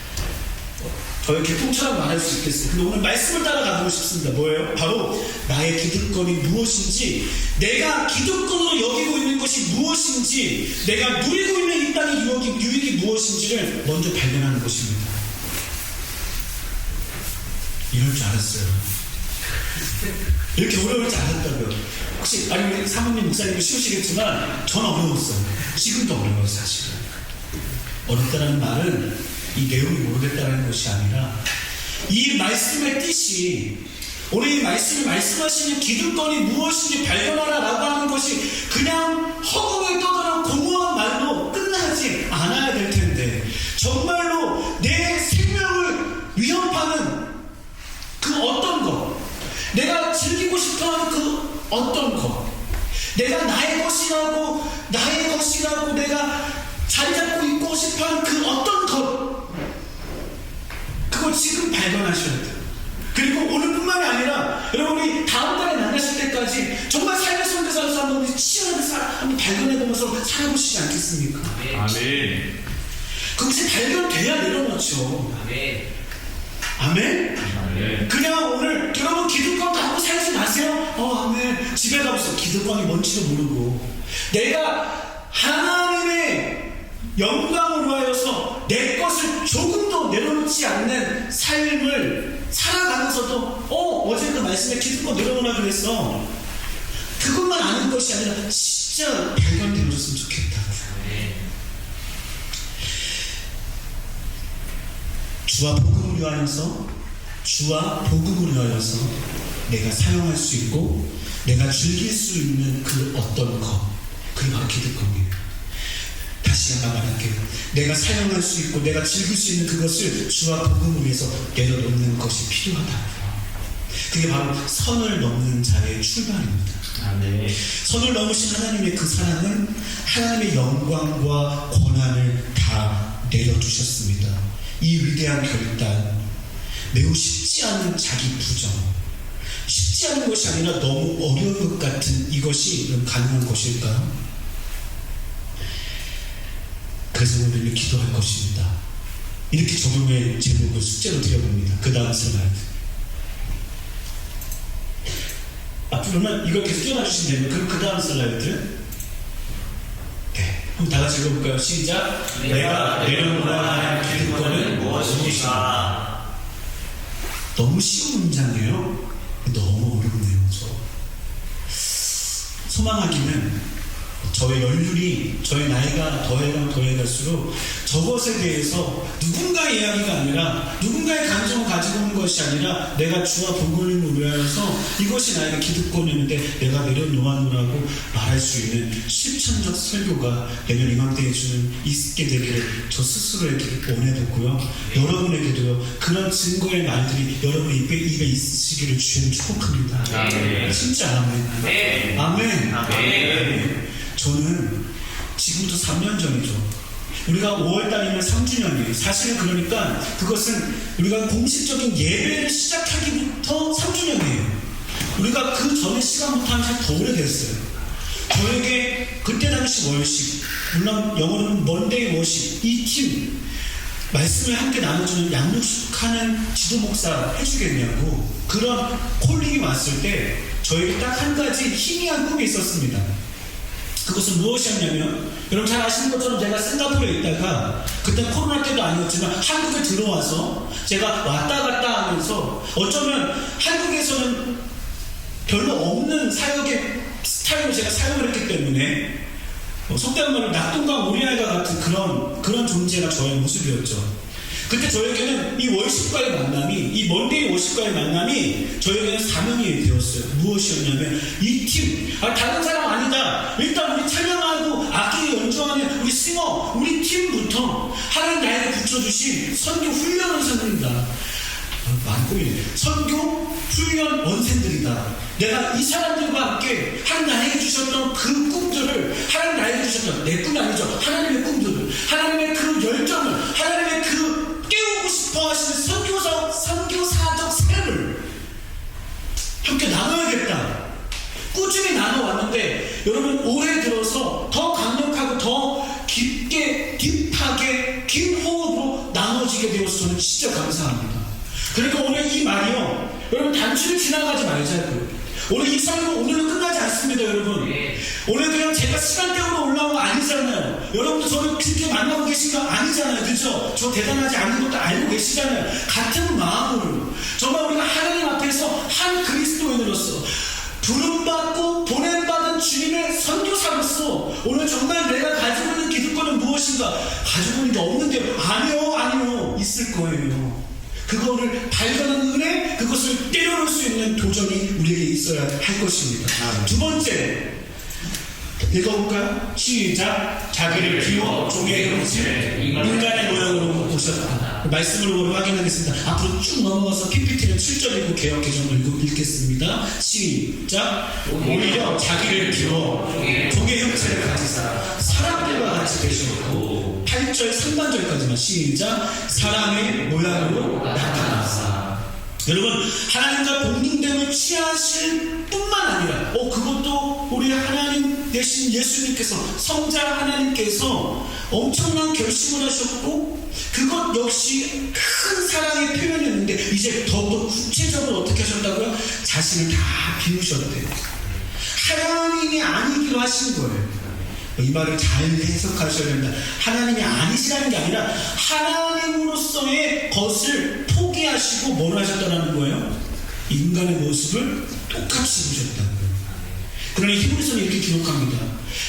저 이렇게 통처럼 말할 수 있겠어요. 근데 오늘 말씀을 따라가보고 싶습니다. 뭐예요? 바로 나의 기득권이 무엇인지, 내가 기득권으로 여기고 있는 것이 무엇인지, 내가 누리고 있는 이 땅의 유익이 무엇인지를 먼저 발견하는 것입니다. 이럴 줄 알았어요. 이렇게 어려울 줄 알았다고요. 혹시 우리 사모님 목사님도 쉬우시겠지만 전 어려웠어요. 지금도 어려워요. 사실은 어렵다는 말은 이 내용이 모르겠다는 것이 아니라 이 말씀의 뜻이, 오늘 이 말씀이 말씀하시는 기득권이 무엇인지 발견하라라고 하는 것이 그냥 허공에 떠도는 공허한 말로 끝나지 않아야 될 텐데, 정말로 내 생명을 위협하는 그 어떤 것, 내가 즐기고 싶어하는 그 어떤 것, 내가 나의 것이라고 내가 자리 잡고 있고 싶어하는 그 어떤 것, 그거 지금 발견하셔야 돼요. 그리고 오늘뿐만이 아니라 여러분이 다음 달에 만나실 때까지 정말 삶의 선교사로서 한번 치열하게 한번 발견해보면서 살아보시지 않겠습니까? 아멘. 그것이 발견돼야 내려놓죠. 아멘. 아멘? 아멘. 그냥 오늘 여러분 기득권 갖고 살지 마세요. 아멘. 집에 가면서 기득권이 뭔지도 모르고 내가 하나님의 영광을 위하여서 내 것을 조금도 내려놓지 않는 삶을 살아가면서도 어제 그 말씀에 기득권 내려놓으라 그랬어. 그것만 아는 것이 아니라 진짜 발견되었으면 좋겠다. 주와 복음을 위하여서 내가 사용할 수 있고 내가 즐길 수 있는 그 어떤 것, 그게 바로 기득권이에요. 다시 한번 말할게요. 내가 사용할 수 있고 내가 즐길 수 있는 그것을 주와 복음을 위해서 내려놓는 것이 필요하다. 그게 바로 선을 넘는 자의 출발입니다. 아멘. 선을 넘으신 하나님의 그 사랑은 하나님의 영광과 권한을 다 내려두셨습니다. 이 위대한 결단, 매우 쉽지 않은 자기 부정, 쉽지 않은 것이 아니라 너무 어려운 것 같은 이것이 가능한 것일까요? 그래서 오늘 기도할 것입니다. 이렇게 적용의 제목을 숙제로 드려봅니다. 그 다음 슬라이드. 그러면 이걸 계속 띄워놔주시면 되면 그럼 그 다음 슬라이드. 네, 한번 다 같이 읽어볼까요? 시작. 내가 내려놓아야 할 기득권은 무엇입니까? 너무 쉬운 문장이에요. 너무 어렵네요. 소망하기는 저의 연륜이, 저의 나이가 더해갈수록 저것에 대해서 누군가의 이야기가 아니라 누군가의 감정을 가지고 오는 것이 아니라 내가 주와 복음을 위하여서 이것이 나에게 기득권이었는데 내가 내려놓아노라고 말할 수 있는 실천적 설교가 내년 이맘때에 있게 되기를 저 스스로에게 원해뒀고요. 여러분에게도요, 그런 증거의 말들이 여러분 입에 있으시기를 주님 축복합니다. 아멘. 진짜 아멘. 아멘. 아멘. 저는 지금부터 3년 전이죠. 우리가 5월달이면 3주년이에요. 사실은 그러니까 그것은 우리가 공식적인 예배를 시작하기부터 3주년이에요. 우리가 그 전에 시간부터 한 더 오래됐어요. 저에게 그때 당시 월식, 물론 영어로는 먼데이 워십, 이 팀 말씀을 함께 나눠주는 양육하는 지도 목사 해주겠냐고 그런 콜링이 왔을 때 저에게 딱 한 가지 희미한 꿈이 있었습니다. 그것은 무엇이었냐면, 여러분 잘 아시는 것처럼 제가 싱가포르에 있다가 그때 코로나 때도 아니었지만 한국에 들어와서 제가 왔다 갔다 하면서 어쩌면 한국에서는 별로 없는 사역의 스타일로 제가 사역을 했기 때문에 속된 말로 낙동강 오리알과 같은 그런 존재가 저의 모습이었죠. 그때 저에게는 이 월십과의 만남이, 이 먼데이 월십과의 만남이 저에게는 사명이 되었어요. 무엇이었냐면 이 팀, 다른 사람 아니다. 일단 우리 찬양하고 악기 연주하는 우리 싱어, 우리 팀부터 하나님 나에게 붙여주신 선교 훈련 원생들이다. 많고요. 선교 훈련 원생들이다. 내가 이 사람들과 함께 하나님 나에게 주셨던 그 꿈들을, 하나님 나에게 주셨던 내 꿈이 아니죠. 하나님의 꿈들을, 하나님의 그 열정을, 하나님의 그 깨우고 싶어 하시는 선교사적 삶을 함께 나눠야겠다. 꾸준히 나눠왔는데 여러분 올해 들어서 더 강력하고 더 깊게 딥하게 긴 호흡으로 나눠지게 되어서 저는 진짜 감사합니다. 그러니까 오늘 이 말이요, 여러분 단순히 지나가지 말자고요. 오늘 이 설교 오늘로 끝나지 않습니다, 여러분. 오늘 그냥 제가 시간대로 올라온 거 아니잖아요. 여러분도 저를 그렇게 만나고 계신 거 아니잖아요, 그죠? 저 대단하지 않은 것도 알고 계시잖아요. 같은 마음으로 정말 우리가 하나님 앞에서 한 그리스도인으로서 부름받고 보냄받은 주님의 선교사로서 오늘 정말 내가 가지고 있는 기득권은 무엇인가? 가지고 있는 게 없는데 아니요 있을 거예요. 그거를 발견하는 은혜, 그것을 때려놓을 수 있는 도전이 우리에게 있어야 할 것입니다. 두 번째, 읽어볼까요? 시작. 자기를 비워 종의 형체, 인간의 모양으로 오셨다. 말씀으로 확인하겠습니다. 앞으로 쭉 넘어가서 PPT는 7절이고 개역 개정을 읽겠습니다. 시작. 오히려 자기를 비워 종의 형체를 가지사 사람들과 같이 되셨고, 8절 3반절까지만 시작. 사람의 모양으로 나타나사. 여러분, 하나님과 동등됨을 취하실 뿐만 아니라 그것도 우리 하나님 되신 예수님께서, 성자 하나님께서 엄청난 결심을 하셨고, 그것 역시 큰 사랑의 표현이었는데 이제 더욱더 구체적으로 어떻게 하셨다고요? 자신을 다 비우셨대요. 하나님이 아니기로 하신 거예요. 이 말을 잘 해석하셔야 된다. 하나님이 아니시라는 게 아니라 하나님으로서의 것을 포기하시고 뭘 하셨다는 거예요? 인간의 모습을 똑같이 입으셨다는 거예요. 그러니 히브리서는 이렇게 기록합니다.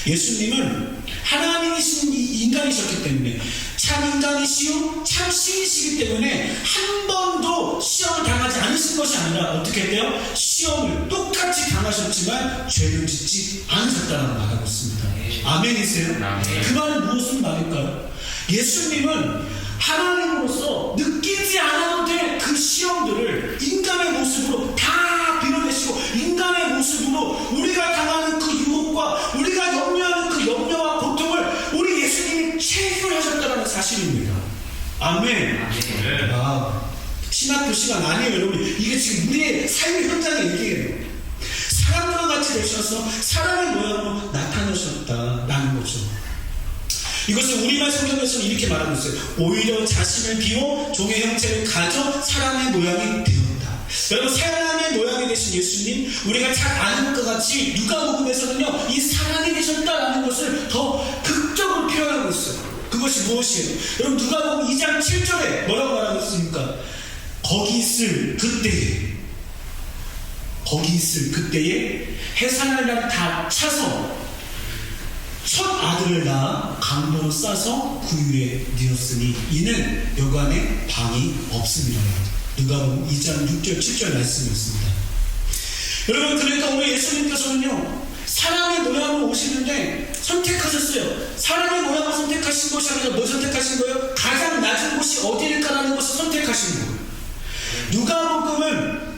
예수님은 하나님이신 인간이셨기 때문에, 참 인간이시요 참 신이시기 때문에 한 번도 시험을 당하지 않으신 것이 아니라 어떻게 했대요? 시험을 똑같이 당하셨지만 죄를 짓지 않으셨다고 말하고 있습니다. 아멘이세요? 그 말은 무슨 말일까요? 예수님은 하나님으로서 느끼지 않아도 될 그 시험들을 인간의 모습으로 다 빌어내시고, 인간의 모습으로 우리가 당하는 그 유혹과 우리가 염려하는 그 염려와 고통을 우리 예수님이 체결하셨다는 사실입니다. 아멘. 신학교 시간 아니에요, 여러분. 이게 지금 우리의 삶의 현장의 얘기예요. 사람과 같이 되셔서 사람의 모양으로 나타나셨다라는 거죠. 이것을 우리말 성경에서는 이렇게 말하고 있어요. 오히려 자신을 비워 종의 형체를 가져 사람의 모양이 되었다. 여러분, 사람의 모양이 되신 예수님, 우리가 잘 아는 것과 같이 누가복음에서는요, 이 사람이 되셨다라는 것을 더 극적으로 표현하고 있어요. 그것이 무엇이에요? 여러분, 누가복음 2장 7절에 뭐라고 말하고 있습니까? 거기 있을 그때에 해산할 날 다 차서 첫 아들을 낳아 강도로 싸서 구유에 뉘었으니 이는 여관에 방이 없음이라. 누가복음 2장 6절 7절 말씀이었습니다. 여러분, 그러니까 오늘 예수님께서는요, 사람의 모양으로 오시는데 선택하셨어요. 사람의 모양을 선택하신 것이 아니라 뭘 선택하신 거예요? 가장 낮은 곳이 어디일까라는 것을 선택하신 거예요. 누가복음은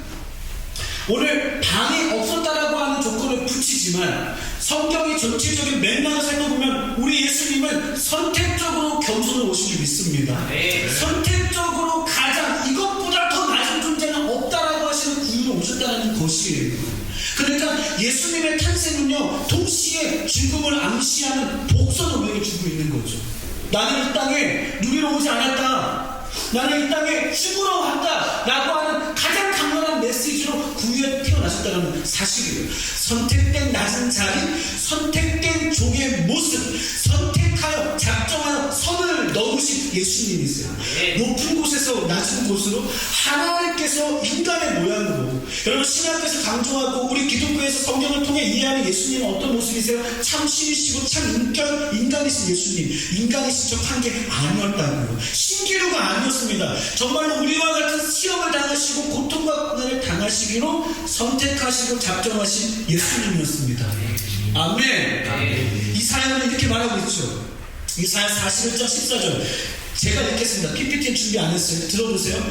오늘 방이 없었다라고 하는 조건을 붙이지만 성경의 전체적인 맥락을 살펴보면 우리 예수님은 선택적으로 겸손을 오신 줄 믿습니다. 선택적으로 가장 이것보다 더 낮은 존재는 없다라고 하시는 구유로 오셨다는 것이에요. 그러니까 예수님의 탄생은요, 동시에 죽음을 암시하는 복선을 주고 있는 거죠. 나는 이 땅에 누리러 오지 않았다, 나는 이 땅에 죽으러 왔다 라고 하는 가장 강렬한 메시지로 구유에 태어나셨다는 사실이에요. 선택된 낮은 자리, 선택된 종의 모습, 선택하여 작정하여 선을 넘으신 예수님이세요. 높은 곳에서 낮은 곳으로 하나님께서 인간의 모양으로, 여러분 신학교에서 강조하고 우리 기독교에서 성경을 통해 이해하는 예수님은 어떤 모습이세요? 참 신이시고 참 인간이신 예수님, 인간이신 척한 게 아니었다고요. 신기루가 아니었습니다. 정말로 우리와 같은 시험을 당하시고 고통과 고난을 당하시기로 선택하시고 작정하신 예수님이었습니다. 아멘. 이사야는 이렇게 말하고 있죠. 이사야 41장 14절 제가 읽겠습니다. PPT 준비 안 했어요. 들어보세요.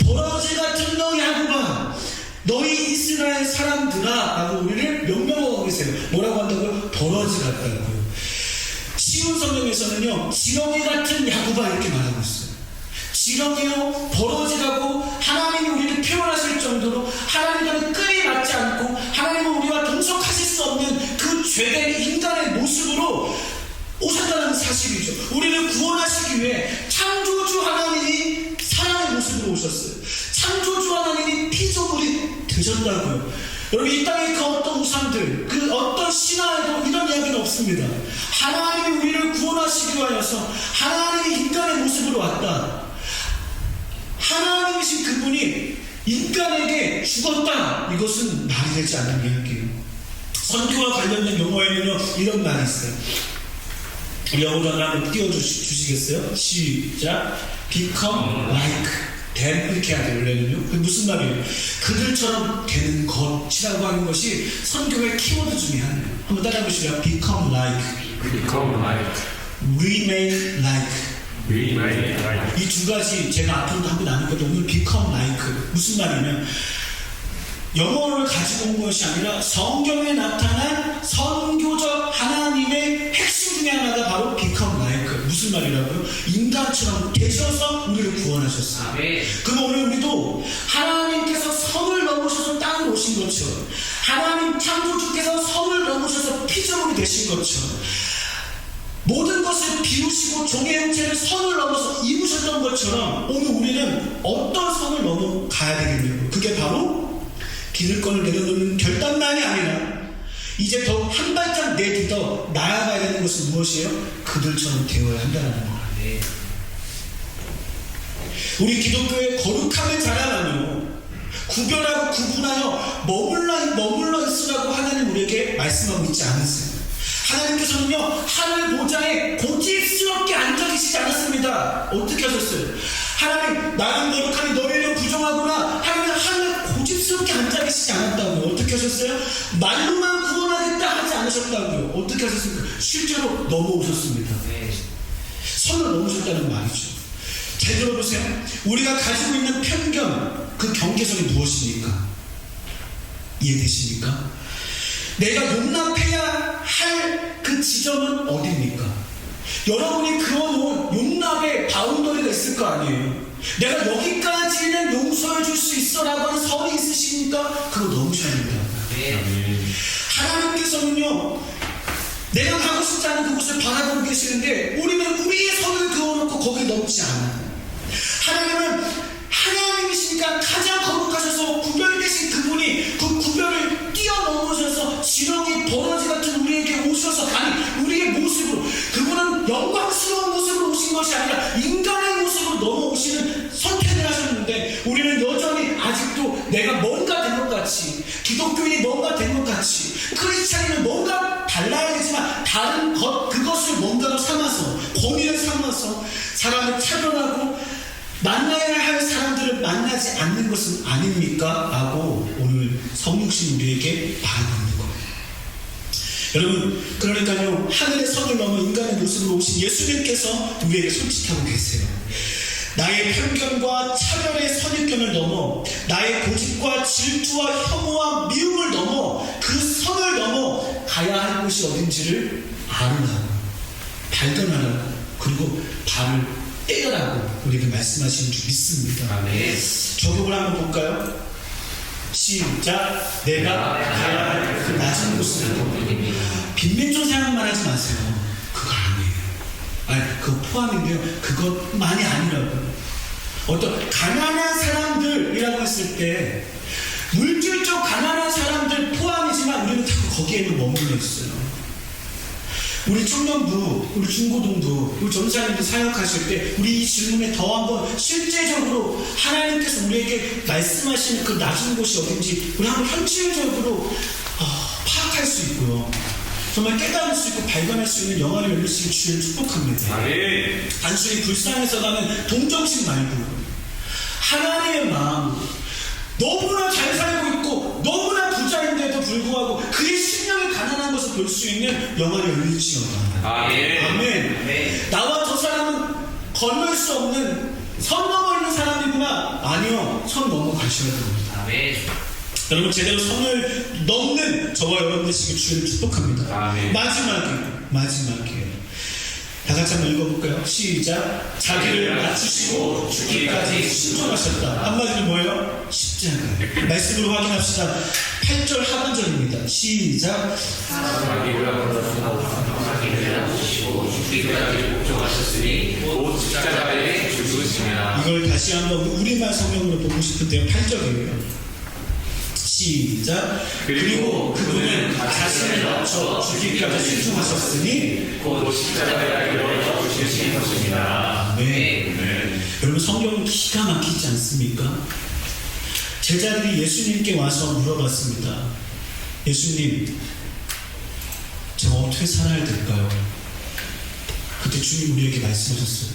버러지 같은 너희 야곱아, 너희 이스라엘 사람들아 라고 우리를 명명하고 계세요. 뭐라고 한다고요? 버러지 같다고요. 쉬운 성경에서는요, 지렁이 같은 야곱아 이렇게 말하고 있어요. 지렁이요, 버러지라고 하나님이 우리를 표현하실 정도로 하나님과는 끈이 맞지 않고 하나님은 우리와 동석하실 수 없는 그 죄된 인간의 모습으로 오셨다는 사실이죠. 우리를 구원하시기 위해 창조주 하나님이 사람의 모습으로 오셨어요. 창조주 하나님이 피조물이 되셨다고요. 여러분 이 땅의 그 어떤 우상들, 그 어떤 신화에도 이런 이야기는 없습니다. 하나님이 우리를 구원하시기 위하여서 하나님이 인간의 모습으로 왔다. 하나님이신 그분이 인간에게 죽었다. 이것은 말이 되지 않는 이야기예요. 선교와 관련된 용어에는요 이런 말이 있어요. 우리 영어로 한번 띄워주시겠어요? 시작. Become like them. 이렇게 해야 돼요. 원래는요. 그게 무슨 말이에요? 그들처럼 되는 것이라고 하는 것이 선교의 키워드 중에 하나예요. 한번 따라해보시죠. Become like, Become like, remain like. remain like. 이 두 가지 제가 앞으로도 한번 나눌 건데 오늘 become like 무슨 말이냐면 영어를 가지고 온 것이 아니라 성경에 나타난 선교적 하나님의 핵심 중에 하나가 바로 become like. 무슨 말이라고요? 인간처럼 되셔서 우리를 구원하셨어요. 아멘. 그럼 오늘 우리도 하나님께서 선을 넘으셔서 땅을 오신 것처럼, 하나님 창조주께서 선을 넘으셔서 피조물이 되신 것처럼, 모든 것을 비우시고 종의 형체를 선을 넘어서 이루셨던 것처럼 오늘 우리는 어떤 선을 넘어가야 되겠냐고. 그게 바로 기득권을 내려놓는 결단만이 아니라 이제 더 한 발짝 내딛어 나아가야 되는 것은 무엇이에요? 그들처럼 되어야 한다는 거예요. 우리 기독교의 거룩함을 자랑하며 구별하고 구분하여 머물러 있으라고 하나님 우리에게 말씀하고 있지 않으세요? 하나님께서는요 하늘 보좌에 고집스럽게 앉아 계시지 않았습니다. 어떻게 하셨어요? 하나님 나는 거룩함이 너희를 부정하구나. 하나님은 하늘에 고집스럽게 앉아 계시지 않았다고요. 어떻게 하셨어요? 말로만 구원하겠다 하지 않으셨다고요. 어떻게 하셨습니까? 실제로 넘어오셨습니다. 선을 넘으셨다는 말이죠. 잘 들어보세요. 우리가 가지고 있는 편견, 그 경계선이 무엇입니까? 이해되십니까? 내가 용납해야 할 그 지점은 어디입니까? 여러분이 그어놓은 용납의 바운더리가 있을 거 아니에요. 내가 여기까지는 용서해 줄 수 있어 라고 하는 선이 있으십니까? 그거 넘으셔야 됩니다. 하나님께서는요 내가 가고 싶지 않은 그곳을 바라보고 계시는데 우리는 우리의 선을 그어놓고 거기 넘지 않아요. 하나님은 하나님이시니까 가장 거룩하셔서 구별되신 그분이 그 구별을 뛰어넘으셔서 지렁이 버러지 같은 우리에게 오셔서, 아니 우리의 모습으로, 그분은 영광스러운 모습으로 오신 것이 아니라 인간의 모습으로 넘어오시는 선택을 하셨는데 우리는 여전히 아직도 내가 뭔가 된 것 같이, 기독교인이 뭔가 된 것 같이, 크리스찬이는 뭔가 달라야 되지만 다른 것, 그것을 뭔가로 삼아서, 권위를 삼아서 사람을 차별하고 만나야 할 사람들을 만나지 않는 것은 아닙니까? 라고 오늘 성육신 우리에게 말하고 있는 거예요. 여러분, 그러니까요 하늘의 선을 넘어 인간의 모습으로 오신 예수님께서 우리에게 솔직하고 계세요. 나의 편견과 차별의 선입견을 넘어, 나의 고집과 질투와 혐오와 미움을 넘어 그 선을 넘어 가야 할 곳이 어딘지를 알으라고, 발견하라고, 그리고 발을 떼어라고 우리에게 말씀하시는 줄 믿습니다. 아멘. 적용을 한번 볼까요? 시작. 내가 가야 할 그 낮은 곳으로. 빈민촌 생각만 하지 마세요. 그거 아니에요. 아니 그거 포함인데요, 그것만이 아니라고요. 어떤 가난한 사람들이라고 했을 때 물질적 가난한 사람들 포함이지만 우리는 자꾸 거기에는 머물러 있어요. 우리 청년부, 우리 중고등부, 우리 전사님들 사역하실 때 우리 이 질문에 더 한번 실제적으로 하나님께서 우리에게 말씀하시는 그 낮은 곳이 어딘지 우리 한번 현실적으로 파악할 수 있고요. 정말 깨달을 수 있고 발견할 수 있는 영화를 열리시길 주를 축복합니다. 아멘. 단순히 불쌍해서 가는 동정심 말고 하나님의 마음, 너무나 잘 살고 있고 너무나 부자인데도 불구하고 그의 심령이 가난한 것을 볼 수 있는 영화를 열릴지어다. 아멘. 아멘. 나와 저 사람은 건널 수 없는 선 넘어 있는 사람이구나. 아니요, 선 넘어가셔야 됩니다. 아멘. 여러분 제대로 선을 넘는 저와 여러분 되시길 주를 축복합니다. 아멘. 마지막에 다 같이 한번 읽어볼까요? 시작. 자기를 낮추시고 죽기까지 순종하셨다. 한마디로 뭐예요? 십자가. 말씀으로 확인합시다. 8절 하반절입니다. 시작. 자기를 낮추시고 죽기까지 복종하셨으니 곧 십자가에 죽으시니라. 이걸 다시 한번 우리말 성경으로 보고 싶은데요. 8절이에요. 시작. 그리고 그분은 자신을 낮춰 죽기까지 순종하셨으니 곧 십자가에 이르러 죽으신 것입니다. 네. 여러분 성경은 기가 막히지 않습니까? 제자들이 예수님께 와서 물어봤습니다. 예수님, 제가 어떻게 살아야 될까요? 그때 주님 우리에게 말씀하셨어요.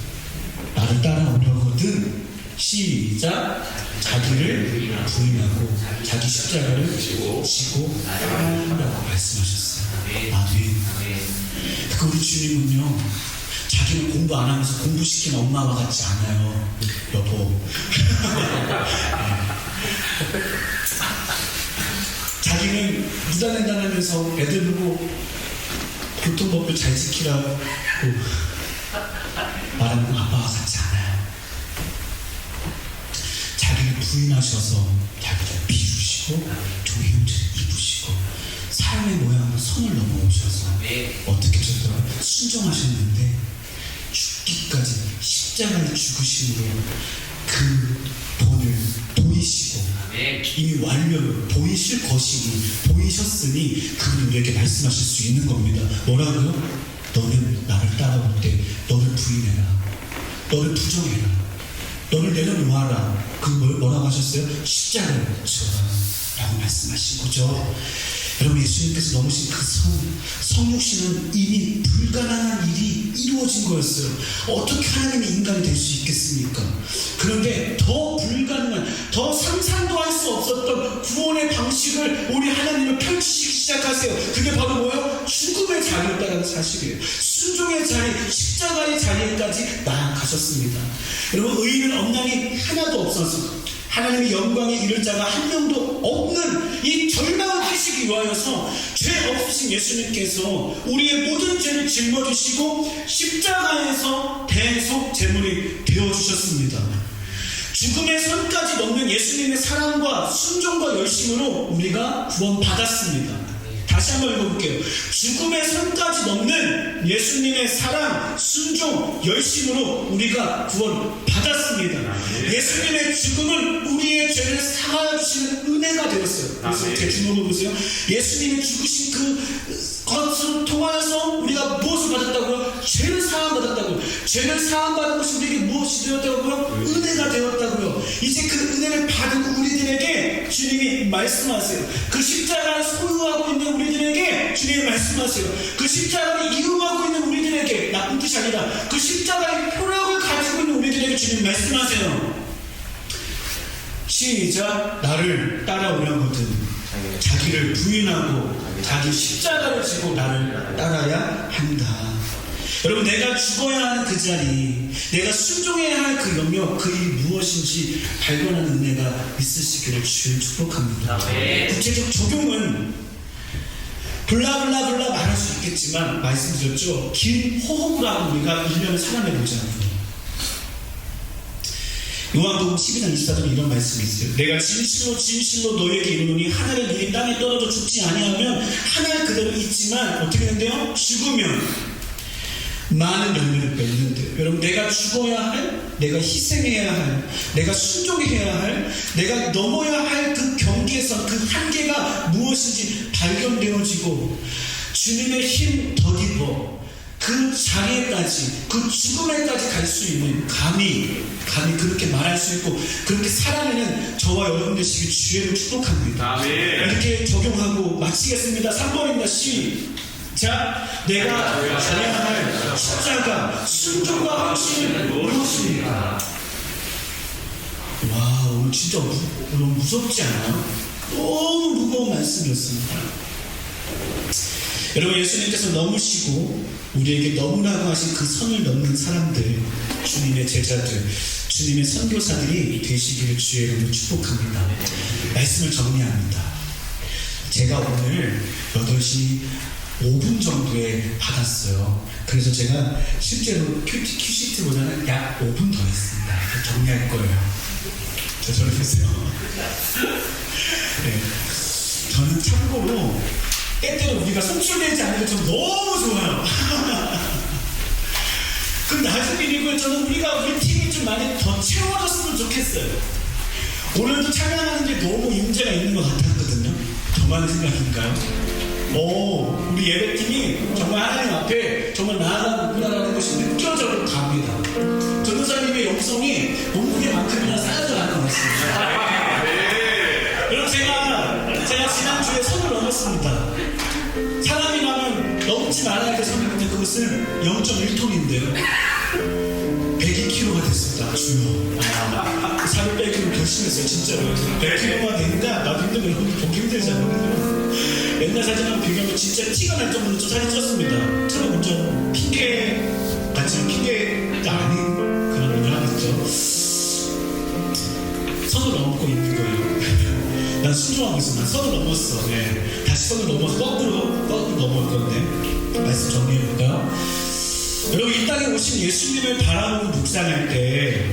나를 따라오려거든. 시작. 자기를 부인하고 자기 십자가를 지고 따라오라고 말씀하셨어요. 아멘. 그 우리 주님은요, 자기는 공부 안 하면서 공부시킨 엄마와 같지 않아요. 여보. 자기는 무단횡단하면서 애들 보고 교통법을 잘 지키라고 말하는 아빠와 같지 않아요. 자기를 부인하셔서 자기를 비우시고 종의 형체를 입으시고 사람의 모양으로 선을 넘어오셔서 어떻게 하셨더라? 순종하셨는데 죽기까지 십자가의 죽으심으로 그 본을 보이시고 이미 완료를 보이실 것이니 보이셨으니 그분이 우리에게 말씀하실 수 있는 겁니다. 뭐라고요? 너는 나를 따라올 때 너를 부인해라, 너를 부정해라, 너를 내려놓아라. 그 뭐라고 하셨어요? 십자가를 져라 라고 말씀하신 거죠. 여러분 예수님께서 넘으신 그 성육신은 이미 불가능한 일이 이루어진 거였어요. 어떻게 하나님이 인간이 될 수 있겠습니까? 그런데 더 불가능한, 더 상상도 할 수 없었던 구원의 방식을 우리 하나님을 펼치시기 시작하세요. 그게 바로 뭐예요? 죽음의 자리를 따라가는 사실이에요. 순종의 자리, 십자가의 자리까지 나아가셨습니다. 여러분 의인은 없나니 하나도 없어서 하나님의 영광에 이를 자가 한 명도 없는 이 절망하시기 위하여서 죄 없으신 예수님께서 우리의 모든 죄를 짊어지시고 십자가에서 대속 제물이 되어주셨습니다. 죽음의 선까지 넘는 예수님의 사랑과 순종과 열심으로 우리가 구원받았습니다. 다시 한번 읽어볼게요. 죽음의 선까지 넘는 예수님의 사랑, 순종, 열심으로 우리가 구원받았습니다. 예수님의 죽음은 우리의 죄를 사하여주시는 은혜가 되었어요. 그래서 제 주먹을 보세요. 예수님이 죽으신 그 것을 통하여서 우리가 무엇을 받았다고요? 죄를 사함받았다고요. 죄를 사함받은 것이 우리에게 무엇이 되었다고요? 은혜가 되었다고요. 이제 그 은혜를 받은 우리들에게 주님이 말씀하세요. 그 십자가를 소유하고 있는 우리들에게 주님이 말씀하세요. 그 십자가를 이용하고 있는 우리들에게, 나쁜 뜻이 아니라 그 십자가의 표력을 가지고 있는 우리들에게 주님 말씀하세요. 시작. 나를 따라오려거든 자기를 부인하고 자기 십자가를 지고 나를 따라야 한다. 여러분 내가 죽어야 하는 그 자리, 내가 순종해야 할 그 영역, 그 일이 무엇인지 발견하는 은혜가 있으시기를 주의 축복합니다. 구체적 적용은 블라블라블라 말할 수 있겠지만 말씀드렸죠. 긴 호흡을 하고 우리가 일년을 살아내보자고요. 요한복음 12장 24절에 이런 말씀이 있어요. 내가 진실로 진실로 너희에게 이르노니 하나를 일이 땅에 떨어져 죽지 아니하면 하나 그대로 있지만 어떻게 된대요? 죽으면 많은 열매를 맺는데, 여러분 내가 죽어야 할, 내가 희생해야 할, 내가 순종해야 할, 내가 넘어야 할 그 경계선, 그 한계가 무엇인지 발견되어지고 주님의 힘 더입어 그 자리에까지, 그 죽음에까지 갈 수 있는 감히 그렇게 말할 수 있고 그렇게 살아내는 저와 여러분 되시길 주의를 축복합니다. 아멘. 이렇게 적용하고 마치겠습니다. 3번입니다. 시작. 내가 져야 할 십자가 순종과 확신은 무엇입니까? 와, 오늘 진짜 너무 무섭지 않아요? 너무 무거운 말씀이었습니다. 여러분, 예수님께서 넘으시고 우리에게 넘으라고 하신 그 선을 넘는 사람들, 주님의 제자들, 주님의 선교사들이 되시기를 주의 이름으로 축복합니다. 말씀을 정리합니다. 제가 오늘 8시 5분 정도에 받았어요. 그래서 제가 실제로 큐시트보다는 약 5분 더 했습니다. 정리할 거예요. 저를 보세요. 네. 저는 참고로 때때로 우리가 송출되지 않는 게 좀 너무 좋아요. 그 나중 일이고요. 저는 우리 팀이 좀 많이 더 채워졌으면 좋겠어요. 오늘도 찬양하는 게 너무 임재가 있는 것 같았거든요. 저만의 생각인가요? 우리 예배팀이 정말 하나님 앞에 정말 나아가는 것이 느껴져 갑니다. 전도사님의 영성이 몸무게만큼이나 쌓여져 가는 것 같습니다. 여러분, 제가 지난주에 선을 넘었습니다. 사람이라면 넘지 말아야 될 선인데 그것은 0.1톤인데요. 102kg가 됐습니다. 주요. 살을 빼기로 결심했어요. 진짜로. 100kg가 되니까 나도 힘들고 여러분 보기 힘들잖아요. 옛날 사진하고 비교하면 진짜 티가 날 정도로 좀 살이 쪘습니다. 저는 먼저 핑계가 아닌 그런 일을 하겠죠. 선을 넘고 있는 거예요. 난 순종하고 있어. 난 선을 넘었어. 네. 다시 선을 넘어서 거꾸로 넘어올 건데. 말씀 정리해볼까요? 여러분, 이 땅에 오신 예수님을 바라보고 묵상할 때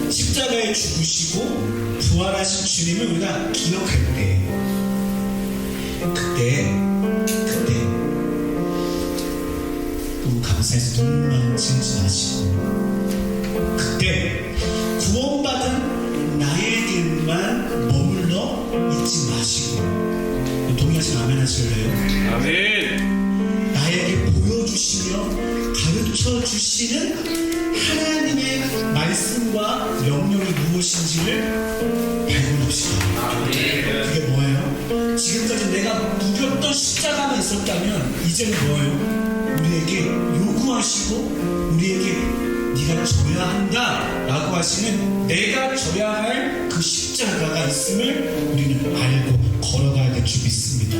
십자가에 죽으시고 부활하신 주님을 우리가 기억할 때 그때 너무 감사해서 눈물만 지으지 마시고 그때 구원받은 나에게만 머물러 있지 마시고 동의하시면 아멘 하실래요? 아멘. 나에게 보여주시며 가르쳐주시는 하나님의 말씀과 명령이 무엇인지를 발견합시다. 그게 뭐예요? 지금까지 내가 누렸던 십자가만 있었다면 이제는 뭐예요? 우리에게 요구하시고 우리에게 네가 져야 한다 라고 하시는 내가 져야 할 그 십자가가 있음을 우리는 알고 걸어가야 될 줄 믿습니다.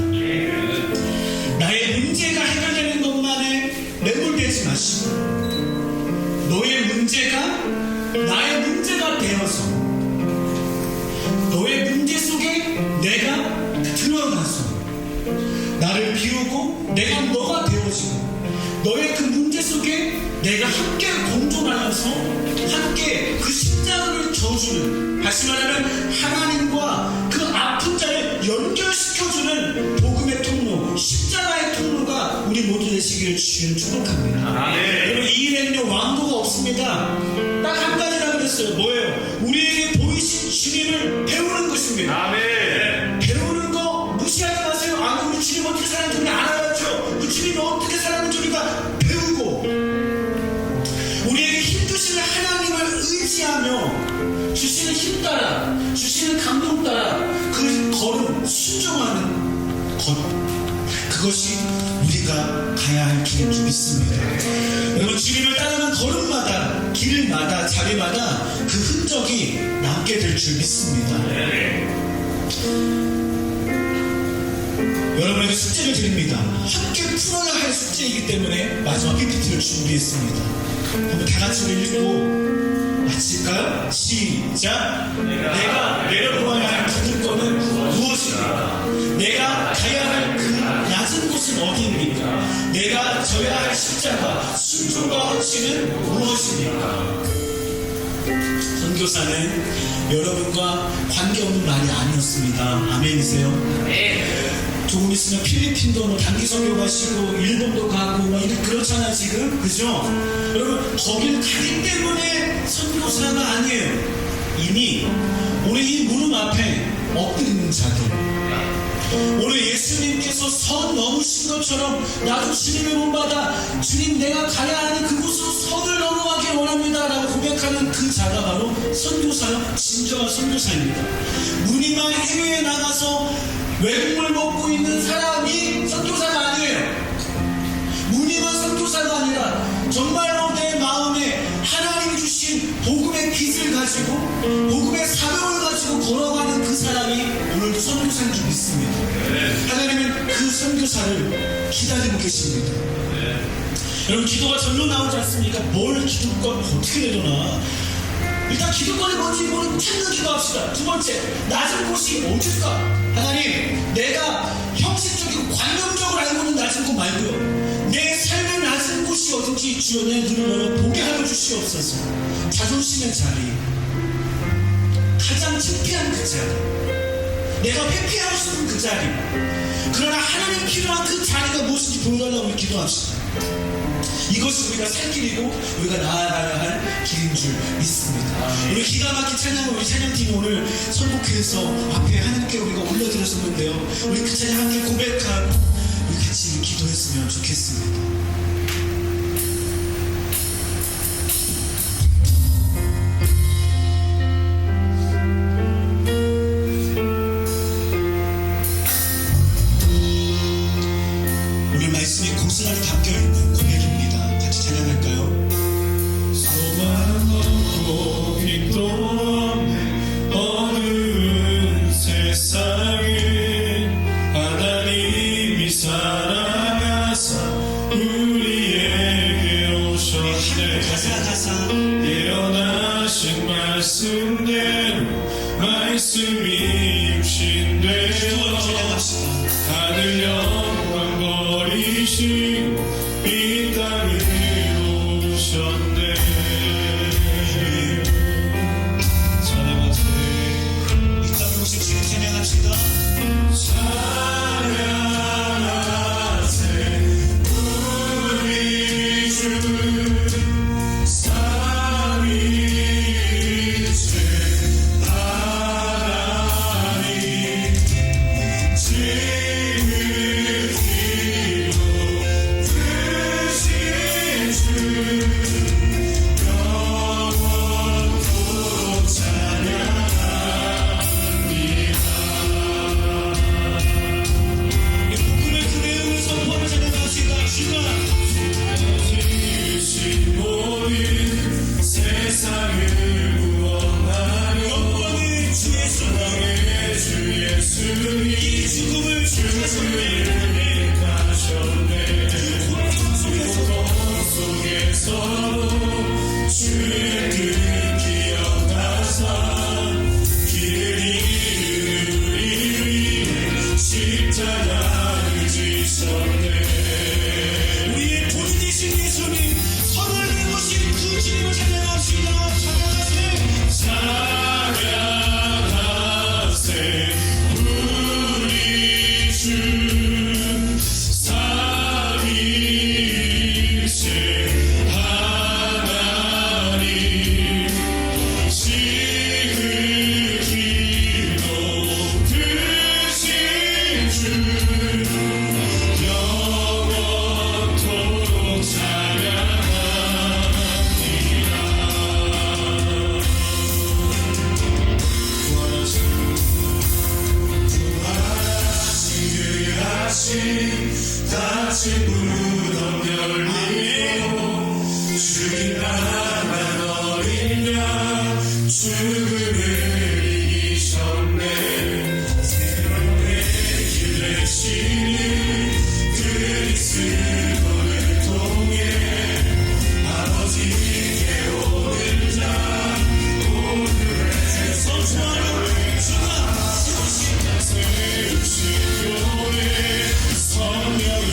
나의 문제가 해결되는 것만에 매몰되지 마시고 너의 문제가 나의 문제가 되어서 너의 문제 속에 내가 들어가서 나를 비우고 내가 너가 되어지고 너의 그 문제 속에 내가 함께 공존하면서 함께 그 십자가를 져주는, 다시 말하면 하나님과 그 아픈 자를 연결시켜주는 복음의 통로, 십자가의 통로가 우리 모두 되시기를 주님 축복합니다. 여러분, 이 일에는 왕도가 없습니다. 딱 한 가지라고 그랬어요. 뭐예요? 우리에게 보이신 주님을 배우는 것입니다. 아멘. 배우는 거 무시하지 마세요. 우리 주님 어떻게 사는지 우리 알아야죠. 그 주님이 어떻게 사는지 우리가 배우고 우리에게 힘주시는 하나님을 의지하며 주시는 힘 따라, 주시는 감동 따라 그 걸음, 순종하는 걸음, 그것이 우리가 가야 할 길인 줄 믿습니다. 여러분, 주님을 따르는 걸음마다, 길마다, 자리마다 그 흔적이 남게 될 줄 믿습니다. 여러분에게 숙제를 드립니다. 함께 풀어야 할 숙제이기 때문에 마지막 PPT를 준비했습니다. 한번 다 같이 우리 읽고 마칠까요? 시작! 내가 내려보아야 할 기득권은 무엇입니까? 내가 가야 할 그 낮은 곳은 어디입니까? 내가 져야 할 십자가, 순종과 헌신은 무엇입니까? 선교사는 여러분과 관계없는 말이 아니었습니다. 아멘이세요? 조금 있으면 필리핀도 뭐 단기 선교 가시고 일본도 가고 막 이렇게 그렇잖아 지금, 그죠? 여러분, 거길 가기 때문에 선교사가 아니에요. 이미 우리 이 무릎 앞에 엎드리는 자들, 오늘 예수님께서 선 넘으신 것처럼 나도 주님의 본받아 주님 내가 가야 하는 그곳으로 선을 넘어가길 원합니다 라고 고백하는 그 자가 바로 선교사요, 진정한 선교사입니다. 무늬만 해외에 나가서 외국물 먹고 있는 사람이 선교사가 아니에요. 무늬만 선교사가 아니라 정말로 내 마음에 하나님 주신 복음의 빛을 가지고 복음의 사명을 가지고 걸어가는 그 사람이 오늘도 선교사인 줄 믿습니다. 하나님은 그 선교사를 기다리고 계십니다. 여러분, 기도가 절로 나오지 않습니까? 뭘 기도권 어떻게 되려나? 일단 기도권이 뭔지 모르고 찾는 기도합시다. 두 번째, 낮은 곳이 어딜까? 하나님, 내가 형식적이고 관념적으로 알고 있는 낮은 곳 말고요, 내 삶의 낮은 곳이 어딘지 주여 내 눈을 열어 보게 하여 주시옵소서. 자존심의 자리, 가장 창피한 그 자리, 내가 회피하고 싶은 그 자리, 그러나 하나님 필요한 그 자리가 무엇인지 보여달라고 우리 기도합시다. 이것이 우리가 살 길이고 우리가 나아가야 할 길인 줄 믿습니다. 우리 기가 막힌 찬양을 우리 찬양팀이 오늘 선곡해서 앞에 하나님께 우리가 올려드렸었는데요, 우리 그 찬양 함께 고백하고 우리 같이 기도했으면 좋겠습니다. 오늘 말씀이 고스란히 담겨있는 고백입니다. 같이 찬양할까요? 소망 없고 빛도 없는 어두운 세상에 하나님이 살아가사 우리에게 오셨네. 가사 예언하신 말씀대로 말씀이 육신되어 하늘 영광 버리시고 이 땅으로 오셨네. 찬양하세요. 이 땅에 오신 주님 찬양합시다. 찬양하세 우리 주 성령이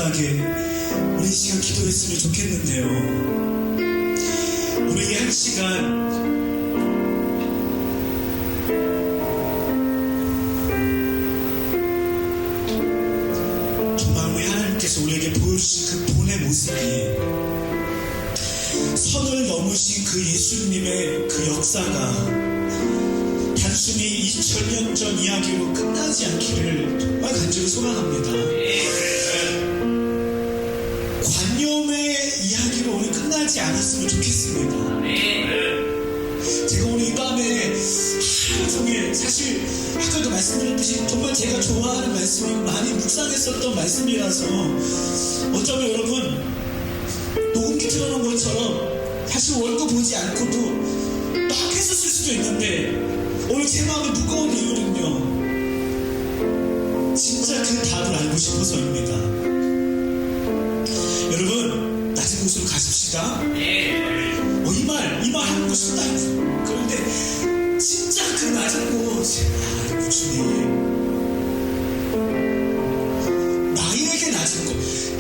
간절하게 우리 이 시간 기도했으면 좋겠는데요. 우리 한 시간 정말 우리 하나님께서 우리에게 보여주신 그 본의 모습이 선을 넘으신 그 예수님의 그 역사가 단순히 2000년 전 이야기로 끝나지 않기를 정말 간절히 소망합니다. 관념의 이야기로 오늘 끝나지 않았으면 좋겠습니다. 제가 오늘 이 밤에 하루 종일 사실 아까도 말씀드렸듯이 정말 제가 좋아하는 말씀이 많이 묵상했었던 말씀이라서 어쩌면 여러분 녹음기 틀어놓은 것처럼 사실 월급 보지 않고도 막 했었을 수도 있는데 오늘 제 마음이 무거운 이유는요 진짜 그 답을 알고 싶어서입니다. 여러분 낮은 곳으로 가십시다. 이 말 하는 거 쉽다. 그런데 진짜 그 낮은 곳 무슨 나에게 낮은 곳,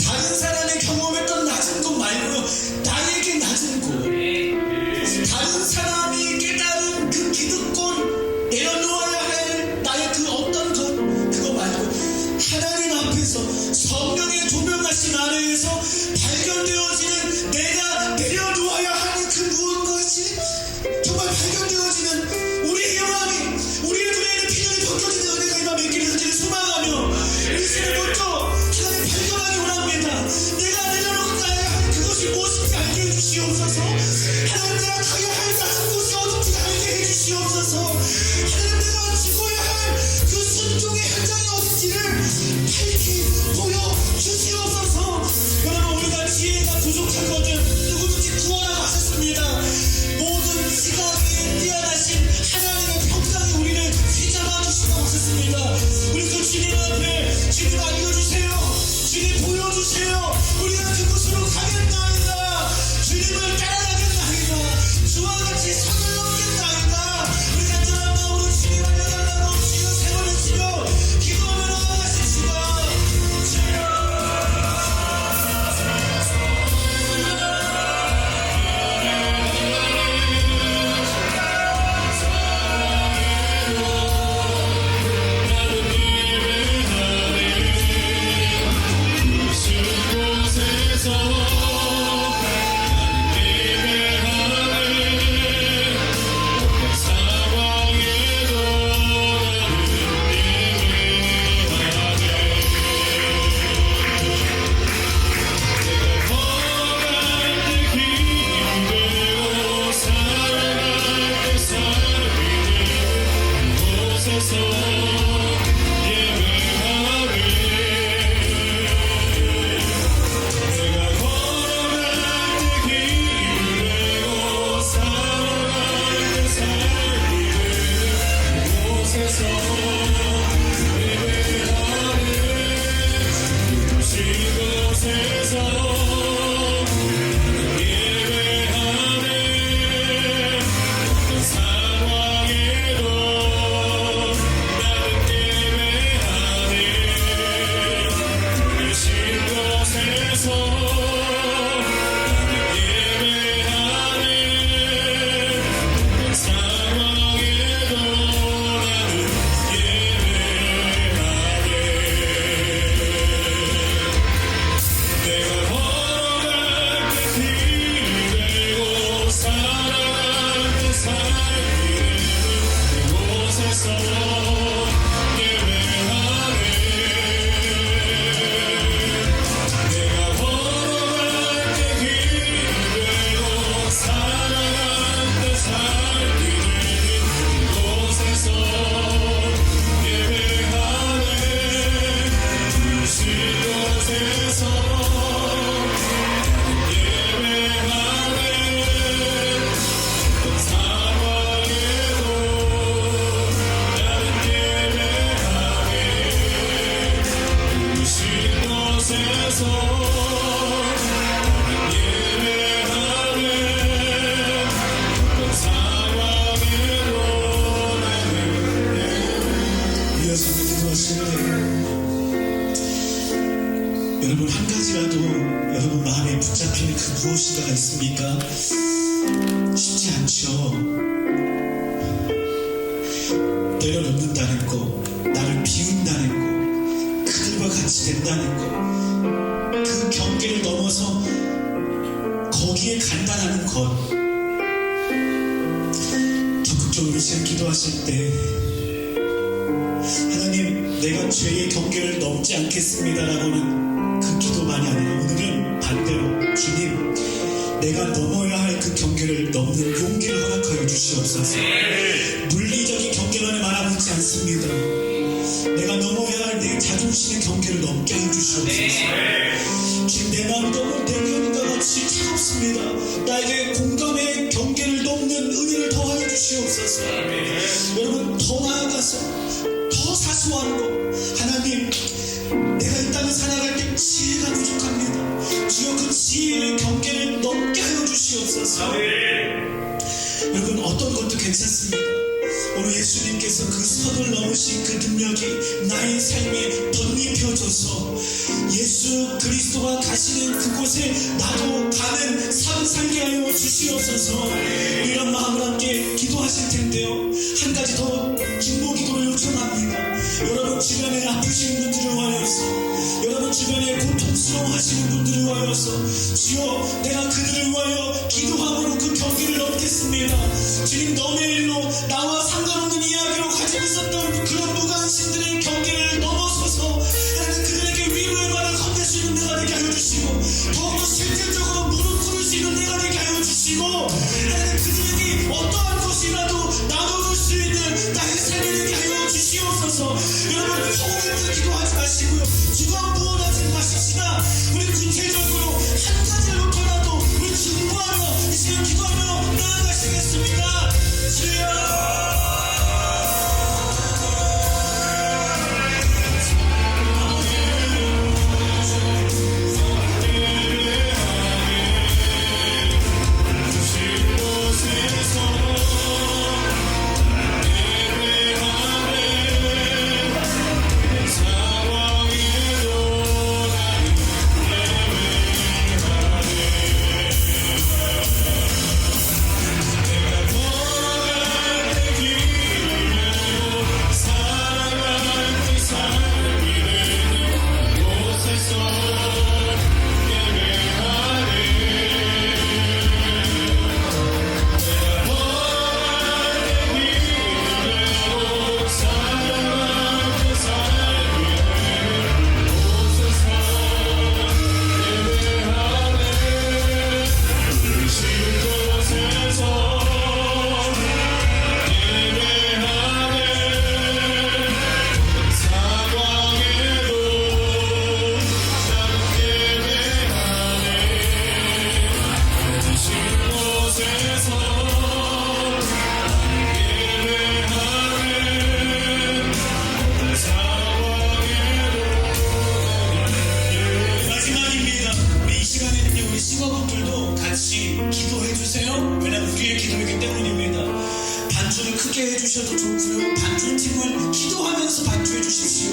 다른 사람의 경험했던 낮은 곳 말고요, 나에게 낮은 곳, 다른 사람이 깨달은 그 기득권, 내려놓아야 할 나의 그 어떤 것, 그거 말고 하나님 앞에서 성령의 조명하신 아래에서 발견되어지는 내가 내려놓아야 하는 그 무엇것이 정말 발견되어지는 우리의 영광이, 우리의 눈에는 비전이 벗겨지는 은혜가 이 밤에 있기를 간절히 소망하며 이 시간에 먼저 하나님 발견하기 원합니다. 내가 내려놓아야 할 그것이 무엇인지 알게 해주시옵소서. 하나님 내가 가야 할 낮은 곳이 어딘지 알게 해주시옵소서. 하나님 내가 죽어야 할 그 순종의 현장이 어딘지를 밝히 보여주시옵소서. 여러분 우리가 지혜가 부족하거든 누구든지 구원하고 하셨습니다. 모든 여러분 한 가지라도 여러분 마음에 붙잡히는 그 무엇인가가 있습니까? 쉽지 않죠. 내려놓는다는 거, 나를 비운다는 거, 그들과 같이 된다는 거, 그 경계를 넘어서 거기에 간다는 것. 적극적으로 지금 기도하실 때 하나님, 내가 죄의 경계를 넘지 않겠습니다라고는 그 기도만이 아니라 오늘은 반대로 주님, 내가 넘어야 할 그 경계를 넘는 용기를 허락하여 주시옵소서. 물리적인 경계만에 말하고 있지 않습니다. 내가 넘어야 할 내 자존심의 경계를 넘게 해 주시옵소서. 지금 내 마음이 너무 내면과 같이 차갑습니다. 나에게 공감의 경계를 넘는 은혜를 더하여 주시옵소서. 여러분, 더 나아가서 더 사소한 거, 하나님, 내가 이 땅을 살아갈 때 지혜가 부족합니다. 주여, 그 지혜의 경계를 넘게 하여 주시옵소서. 여러분, 어떤 것도 괜찮습니다. 오늘 예수님께서 그 선을 넘으신 그 능력이 나의 삶에 덧입혀져서 예수 그리스도가 가시는 그곳에 나도 가는 삶 살게 하여 주시옵소서. 이런 마음을 함께 기도하실 텐데요, 한 가지 더 중보 기도를 요청합니다. 여러분 주변에 아프신 분들을 위하여서, 여러분 주변에 고통스러워하시는 분들을 위하여서, 주여, 내가 그들을 위하여 기도함으로 그 경계를 넘겠습니다. 주님, 너의 일로 나와 상관없는 이야기로 가지고 있었던 그런 무관심들의 경계를 넘어서서 하나님, 그들에게 위로의 말을 건넬 수 있는 내가 되게 하여 주시고, 더욱더 실질적으로 무릎 꿇을 수 있는 내가 되게 하여 주시고, 하나님, 그들에게 어떠한 것이라도 나눠줄 수 있는 나의 삶이 되게 하여 주시옵소서. 여러분, 소원을 기도하지 마시고요, 주관 무언하지 마십시다. 우리 구체적으로 한 가지를 놓더라도 우리 중보하며 이 시간 기도하며 나아가시겠습니다. 주여, 해주셔도 좋고요, 반주팀을 기도하면서 반주해 주십시오.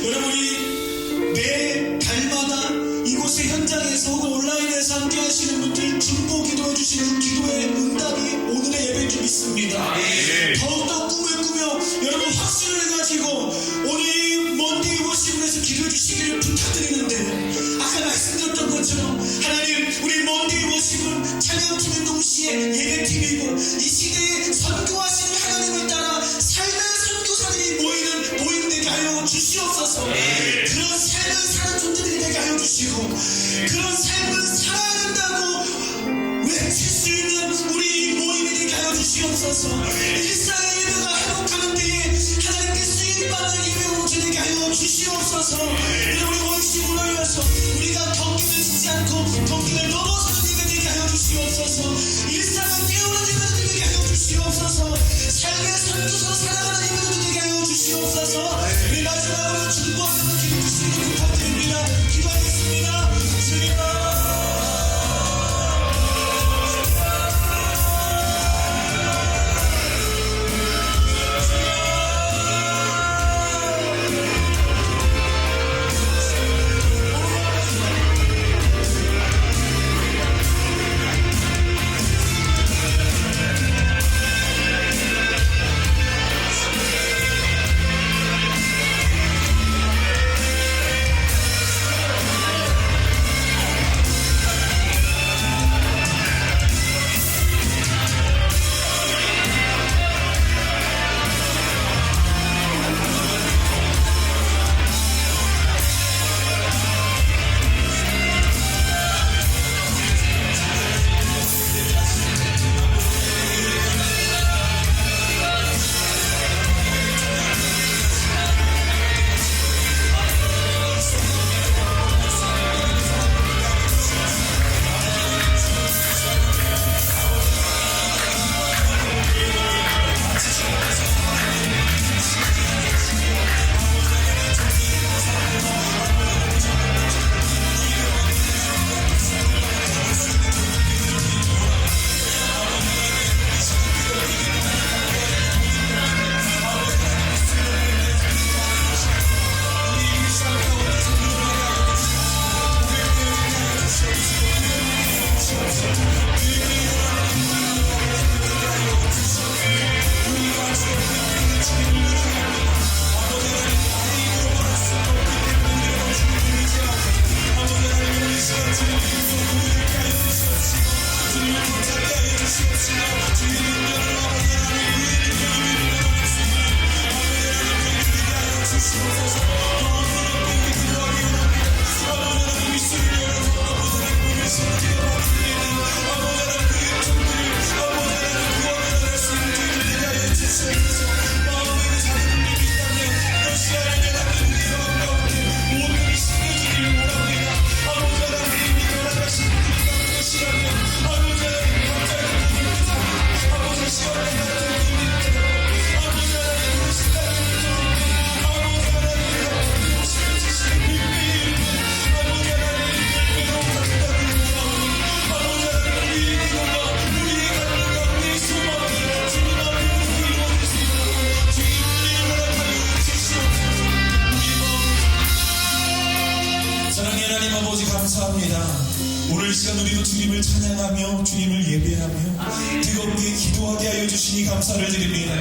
여러분이 매 달마다 이곳의 현장에서 혹은 온라인에서 함께 하시는 분들 중보 기도해 주시는 기도의 응답이 오늘의 예배인 줄 믿습니다. 더욱더 꿈을 꾸며 여러분 확신을 가지고 오늘 먼데이 워시브에서 기도해 주시기를 부탁드리는데, 아까 말씀드렸던 것처럼 하나님, 우리 먼데이 워시브는 찬양팀인 동시에 예배팀이고 이 시대에 선교하시는 하나님을 따라 삶의 선교사들이 모이는 되게 하여 주시옵소서. 그런 삶을 사는 존재들이 되게 하여 주시고, 그런 삶을 살아야 된다고 외칠 수 있는 우리 모임이 되게 하여 주시옵소서. 일상의 예배가 회복하는 데에 하나님께 쓰임받는 예배 온전히 되게 하여 주시옵소서. 우리 원심으로 위해서 우리가 경기를 짓지 않고 경기를 넘어서는 예배 되게 하여 주시옵소서. 일상을 깨우는 예배 되게 하여 주시옵소서. 삶의 선두서 살아가는 예배도 되게 하여 주시옵소서. 우리 마지막으로 중보하면서 기도 주시기를 부탁드립니다. 기도하겠습니다. 주님아, 오늘 이 시간 우리도 주님을 찬양하며 주님을 예배하며 뜨겁게 기도하게 하여 주시니 감사를 드립니다.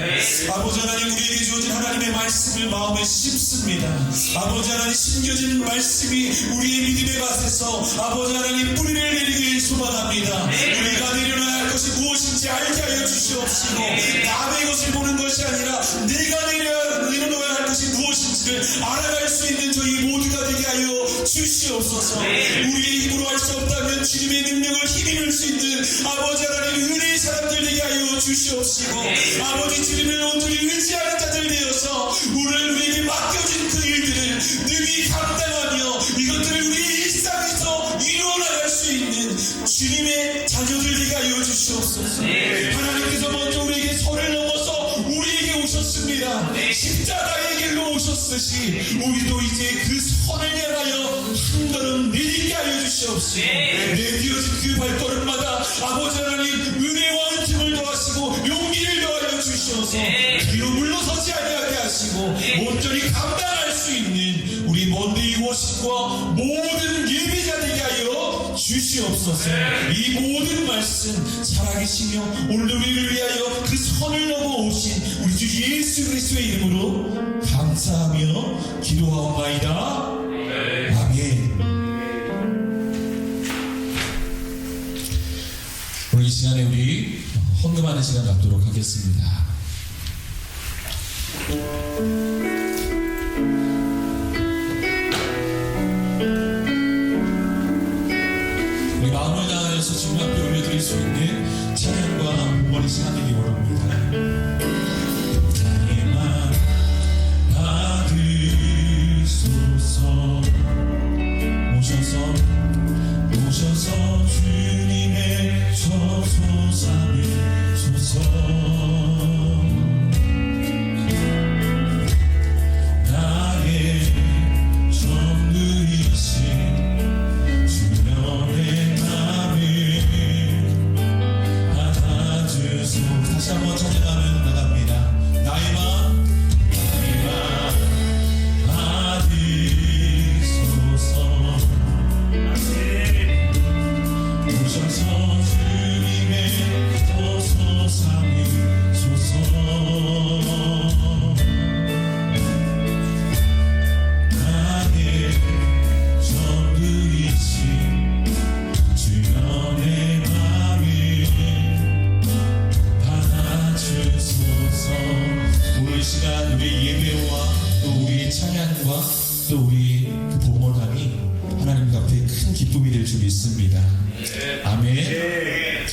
아버지 하나님, 우리에게 주어진 하나님의 말씀을 마음에 심습니다. 아버지 하나님, 심겨진 말씀이 우리의 믿음의 밭에서 아버지 하나님 뿌리를 내리길 소망합니다. 우리가 내려놔야 할 것이 무엇인지 알게 하여 주시옵시고, 남의 것을 보는 것이 아니라 내가 내려놓아야 할 것이 무엇인지를 알아갈 수 있는 저희 모두가 되게 하여 주시옵소서. 우리의 힘으로 할 수 없다면 주님의 능력을 힘입을 수 있는 아버지 하나님 은혜의 사람들 되게 하여 주시옵시고, 아버지 주님을 온전히 의지하는 자들 되어서 오늘 우리에게 맡겨진 그 일들을 능히 감당하며 이것들을 우리 일상에서 이루어나갈 수 있는 주님의 자녀들 되게 하여 주시옵소서. 하나님께서 먼저 우리에게 선을 넘어서 우리에게 오셨습니다. 십자가의 길로 오셨듯이 우리도 이제 그 선을 향하여 한 걸음 내딛게 하여 주시옵소서. 내디어진 그 발걸음마다 아버지 하나님 은혜와 은총을 더하시고 용기를 더하여 주시옵소서. 뒤로 물러서지 아니하게 하시고 온전히 감당할 수 있는 우리 먼데이 워십과 모든 예배자 되게 하여 주시옵소서. 이 모든 말씀 살아계시며 오늘 우리를 위하여 그 선을 넘어오신 우리 주 예수 그리스도의 이름으로 감사하며 기도하옵나이다. 아멘. 오늘 이 시간에 우리 헌금하는 시간 갖도록 하겠습니다. 우리 마음을 다하여서 주님 앞에 올려드릴 수 있는 찬양과 봉헌의 시간 되기 원합니다. 나의 맘 받으소서. 오셔서 주님의 처소 삼으소서. 나의 전부이신 주님의 맘을 받아주소. 다시 한번 찬양하면 나갑니다. 나의 맘 받으소서. 오셔서 주님의 처소 삼으소서. 나의 전부이신 주님의 맘을 받아주소서. 오늘 이 시간 우리의 예배와 또 우리의 찬양과 또 우리의 그 봉헌함이 하나님 앞에 큰 기쁨이 될 줄 믿습니다. 아멘.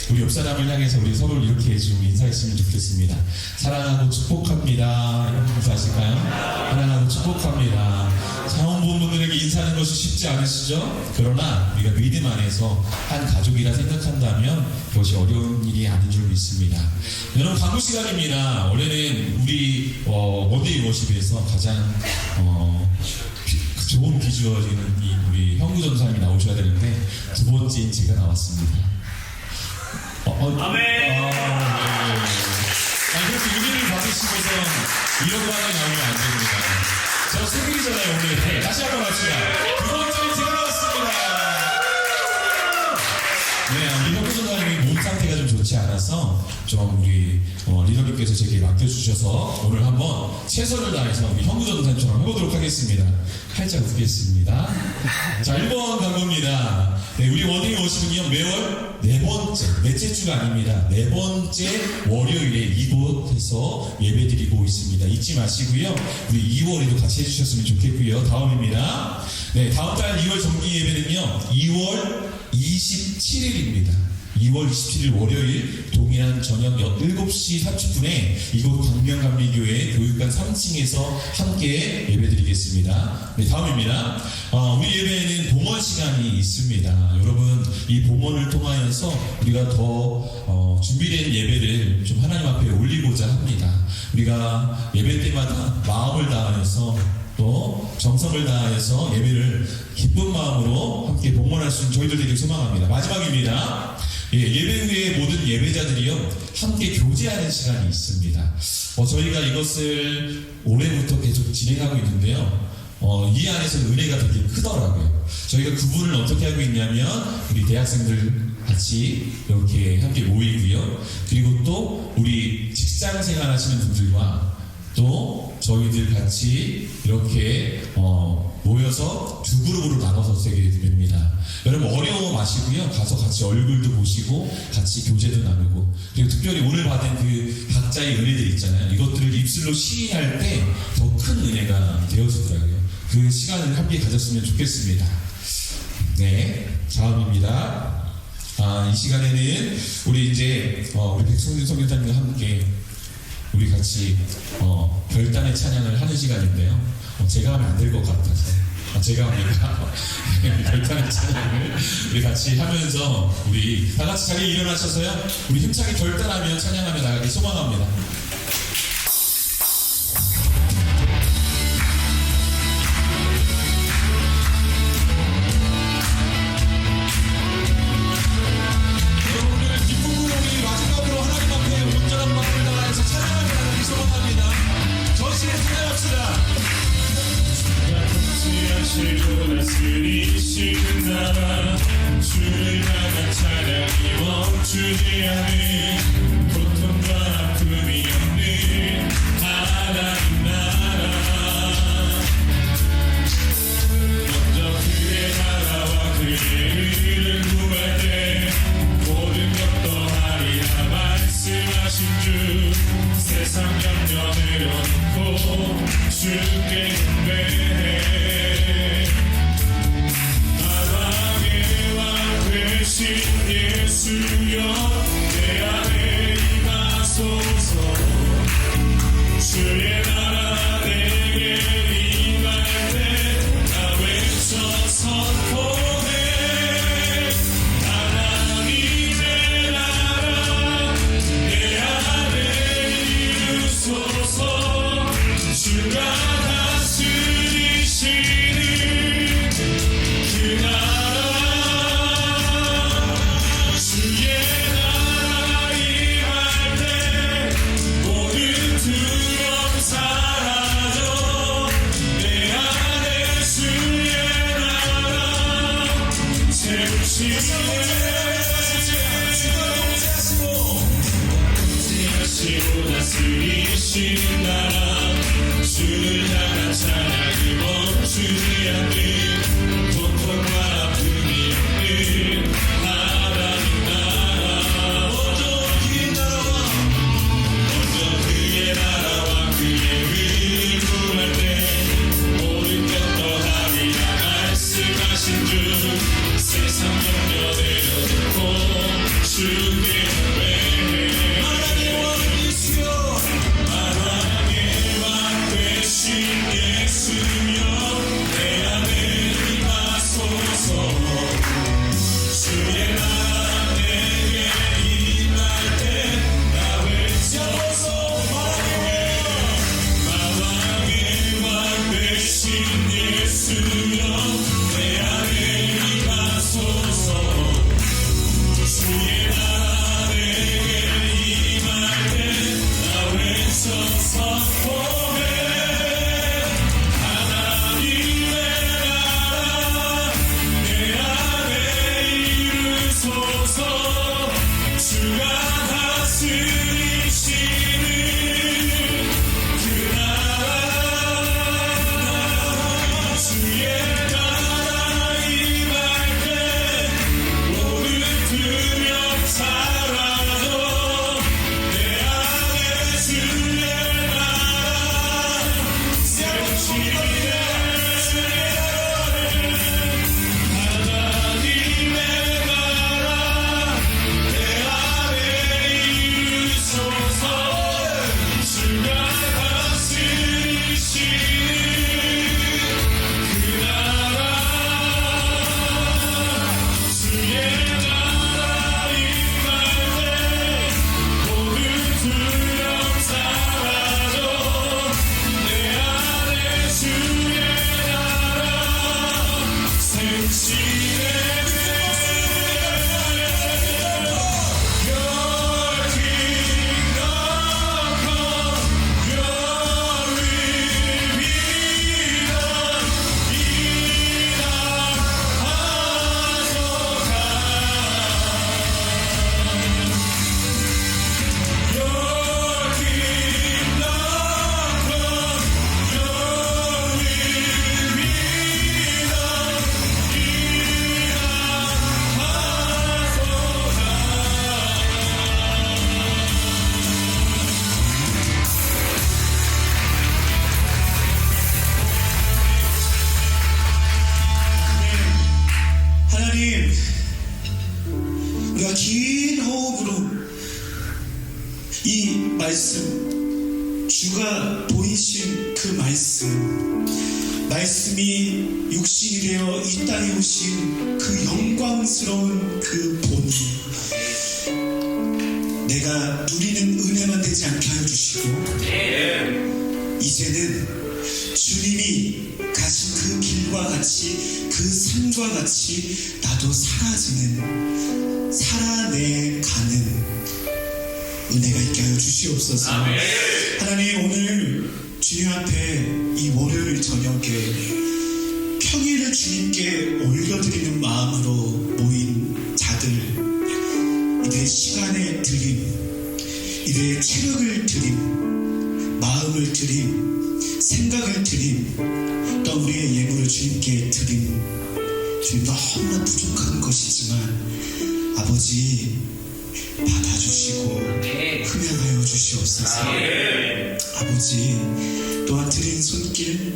우리 옆 사람을 향해서 우리 서로를 이렇게 좀 인사했으면 좋겠습니다. 사랑하고 축복합니다. 인사하실까요? 사랑하고 축복합니다. 자원부분들에게 인사하는 것이 쉽지 않으시죠? 그러나 우리가 믿음 안에서 한 가족이라 생각한다면 그것이 어려운 일이 아닌 줄 믿습니다. 여러분, 광고 시간입니다. 원래는 우리 원데이 워십에서 가장 좋은 비주얼이는 우리 형구 전사님이 나오셔야 되는데 두 번째인 제가 나왔습니다. 아멘. 네. 그래서 은혜를 받으시고서 이런 반응이 나오면 안 됩니다. 저 생일이잖아요 오늘. 다시 한번 합시다. 두 번째인 제가 나왔습니다. 네, 우리 형구 전사님이 몸 상태가 좀 좋지 않아서 좀 우리 리더님께서 제게 맡겨주셔서 오늘 한번 최선을 다해서 우리 형구 전사님처럼 해보도록 하겠습니다. 살짝 웃겠습니다. 자, 1번 광고입니다. 네, 우리 원데이 워십은요, 매월 넷째 주가 아닙니다. 4번째 월요일에 이곳에서 예배드리고 있습니다. 잊지 마시고요. 우리 2월에도 같이 해주셨으면 좋겠고요. 다음입니다. 네, 다음 달 2월 정기 예배는요, 2월 27일입니다. 2월 27일 월요일 동일한 저녁 7시 30분에 이곳 광명감리교회 교육관 3층에서 함께 예배드리겠습니다. 네, 다음입니다. 우리 예배에는 봉헌 시간이 있습니다. 여러분, 이 봉헌을 통하여서 우리가 더 준비된 예배를 좀 하나님 앞에 올리고자 합니다. 우리가 예배 때마다 마음을 다하여서 또 정성을 다하여서 예배를 기쁜 마음으로 함께 봉헌할 수 있는 저희들 되길 소망합니다. 마지막입니다. 예배 후에 모든 예배자들이요 함께 교제하는 시간이 있습니다. 저희가 이것을 올해부터 계속 진행하고 있는데요. 이 안에서는 은혜가 되게 크더라고요. 저희가 구분을 어떻게 하고 있냐면 우리 대학생들 같이 이렇게 함께 모이고요. 그리고 또 우리 직장 생활 하시는 분들과 또 저희들 같이 이렇게 모여서 두 그룹으로 나눠서 되게 됩니다. 여러분 어려워 마시고요. 가서 같이 얼굴도 보시고 같이 교제도 나누고, 그리고 특별히 오늘 받은 그 각자의 은혜들 있잖아요. 이것들을 입술로 시인할 때 더 큰 은혜가 되어지더라고요. 그 시간을 함께 가졌으면 좋겠습니다. 네, 다음입니다. 이 시간에는 우리 이제 우리 백성준 선교사님과 함께 우리 같이 별단의 찬양을 하는 시간인데요. 제가 하면 안 될 것 같아서 제가 합니까? 별단의 찬양을 우리 같이 하면서 우리 다 같이 자리에 일어나셔서요. 우리 힘차게 별단하며 찬양하며 나가기 소망합니다. 다스리시는 나라 주를 향한 찬양이 멈추지 않는 고통과 아픔이 없는 하나님 나라 먼저 그의 나라와 그의 의를 구할 때 모든 것 더하리라 말씀하신 주 세상 염려 내려놓고 주께 경배해 예수여 내 안에 임하소서 주의 나라 내게 임할 때 나 외쳐 선포해 하나님의 나라 내 안에 이루소서 주가 다스리시는 그 나라 다스리시는 나라 주를 향한 찬양이 멈추지 않는 고통과 아픔이 없는 하나님 나라 먼저 그의 나라와 그의 의를 구할 때 모든 것 더하리라 말씀하신 주 세상 염려 내려놓고 주께 경배해 예수여 내 안에 임하소서 주의 나라 내게 임할 때 나 외쳐서 마왕의 왕 되신 예수여 내 안에 임하소서 주의 나라 내게 임할 때 나 외쳐 선포해 주가 다스리시는 그 나라 주의 나라 임할 때 모든 두려움 사라져 내 안에 주의 나라 세우시네 하나님의 나라 내 안에 이루소서 주가 보이신 그 말씀이 육신이 되어 이 땅에 오신 그 영광스러운 그 본이 내가 누리는 은혜만 되지 않게 하여 주시고 이제는 주님이 가신 그 길과 같이 그 산과 같이 나도 살아내가는 은혜가 있게 하여 주시옵소서. 하나님, 오늘 주님 앞에 이 월요일 저녁에 평일을 주님께 올려드리는 마음으로 모인 자들, 이들의 시간을 드림, 이들의 체력을 드림, 마음을 드림, 생각을 드림, 또 우리의 예물을 주님께 드림. 주님, 너무나 부족한 것이지만 아버지 받아주시고 흠양하여 주시옵소서. 아버지, 또한 드린 손길,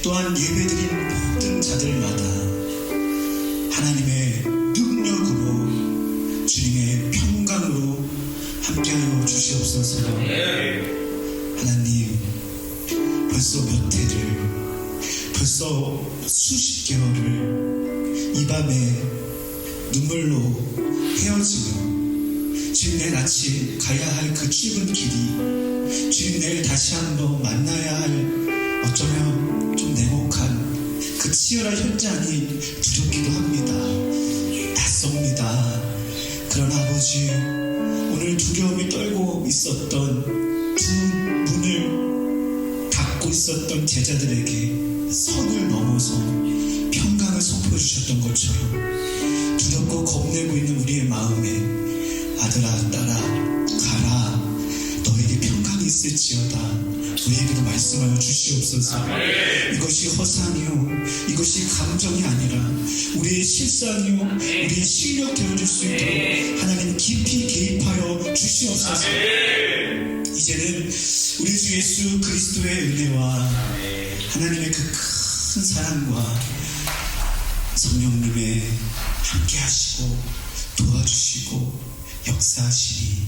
또한 예배드린 모든 자들마다 하나님의 능력으로 주님의 평강으로 함께하여 주시옵소서. 하나님, 벌써 몇 해를, 벌써 수십 개월을 이 밤에 눈물로 헤어지며 주님, 내일 아침 가야 할 그 출근길이, 주님, 내일 다시 한번 만나야 할 어쩌면 좀 냉혹한 그 치열한 현장이 두렵기도 합니다. 낯섭니다. 그러나 아버지, 오늘 두려움이 떨고 있었던 두 문을 닫고 있었던 제자들에게 선을 넘어서 평강을 선포해 주셨던 것처럼 두렵고 겁내고 있는 우리의 마음에 아들아, 딸아, 가라, 너에게 평강이 있을지어다, 우리에게도 말씀하여 주시옵소서. 이것이 허상이요, 이것이 감정이 아니라 우리의 실상이요, 우리의 실력 되어줄 수 있도록 하나님 깊이 개입하여 주시옵소서. 이제는 우리 주 예수 그리스도의 은혜와 하나님의 그 큰 사랑과 성령님의 함께 하시고 도와주시고 역사하시니,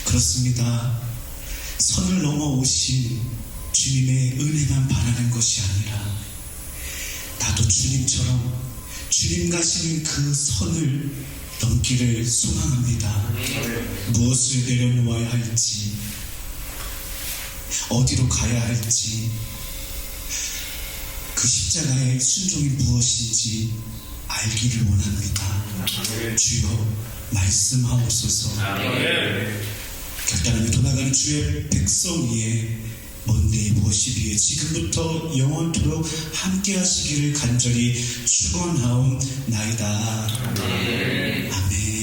그렇습니다. 선을 넘어오신 주님의 은혜만 바라는 것이 아니라 나도 주님처럼 주님 가시는 그 선을 넘기를 소망합니다. 무엇을 내려놓아야 할지, 어디로 가야 할지, 그 십자가의 순종이 무엇인지 알기를 원합니다. 주여 말씀하옵소서. 결단하며 돌아가는 주의 백성 위에 먼 데이 무엇이 위에 지금부터 영원토록 함께 하시기를 간절히 축원하옵나이다. 아멘.